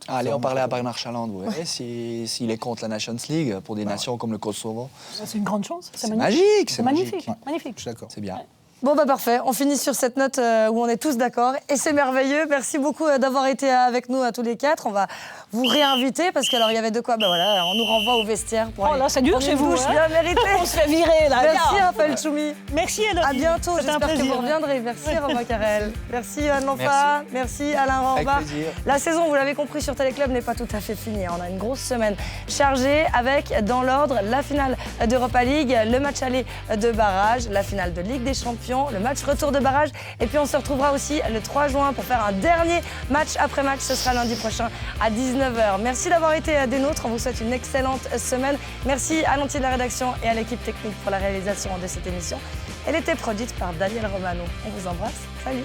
Allez, on parlait à Bernard Chaland. Vous voyez, s'il est contre la Nations League, pour des nations comme le Kosovo. C'est une grande chance. C'est magique. C'est magnifique. Magnifique. Je suis d'accord. C'est bien. Bon, parfait. On finit sur cette note où on est tous d'accord. Et c'est merveilleux. Merci beaucoup d'avoir été avec nous à tous les 4. On va vous réinviter parce qu'il y avait de quoi. On nous renvoie au vestiaire. Pour là, c'est dur chez vous. Bien mérité. On se fait virer, là. Merci, Raphaël Choumi. Merci, Elodie. À bientôt. J'espère que vous reviendrez. Merci, Romain Carrel. Merci, Anne Lanfa. Merci, Alain Ramba. Avec plaisir. La saison, vous l'avez compris, sur Téléclub n'est pas tout à fait finie. On a une grosse semaine chargée avec, dans l'ordre, la finale d'Europa League, le match aller de barrage, la finale de Ligue des Champions, le match retour de barrage. Et puis on se retrouvera aussi le 3 juin pour faire un dernier match après match. Ce sera lundi prochain à 19h. Merci d'avoir été des nôtres. On vous souhaite une excellente semaine. Merci à l'entier de la rédaction et à l'équipe technique pour la réalisation de cette émission. Elle était produite par Daniel Romano. On vous embrasse. Salut.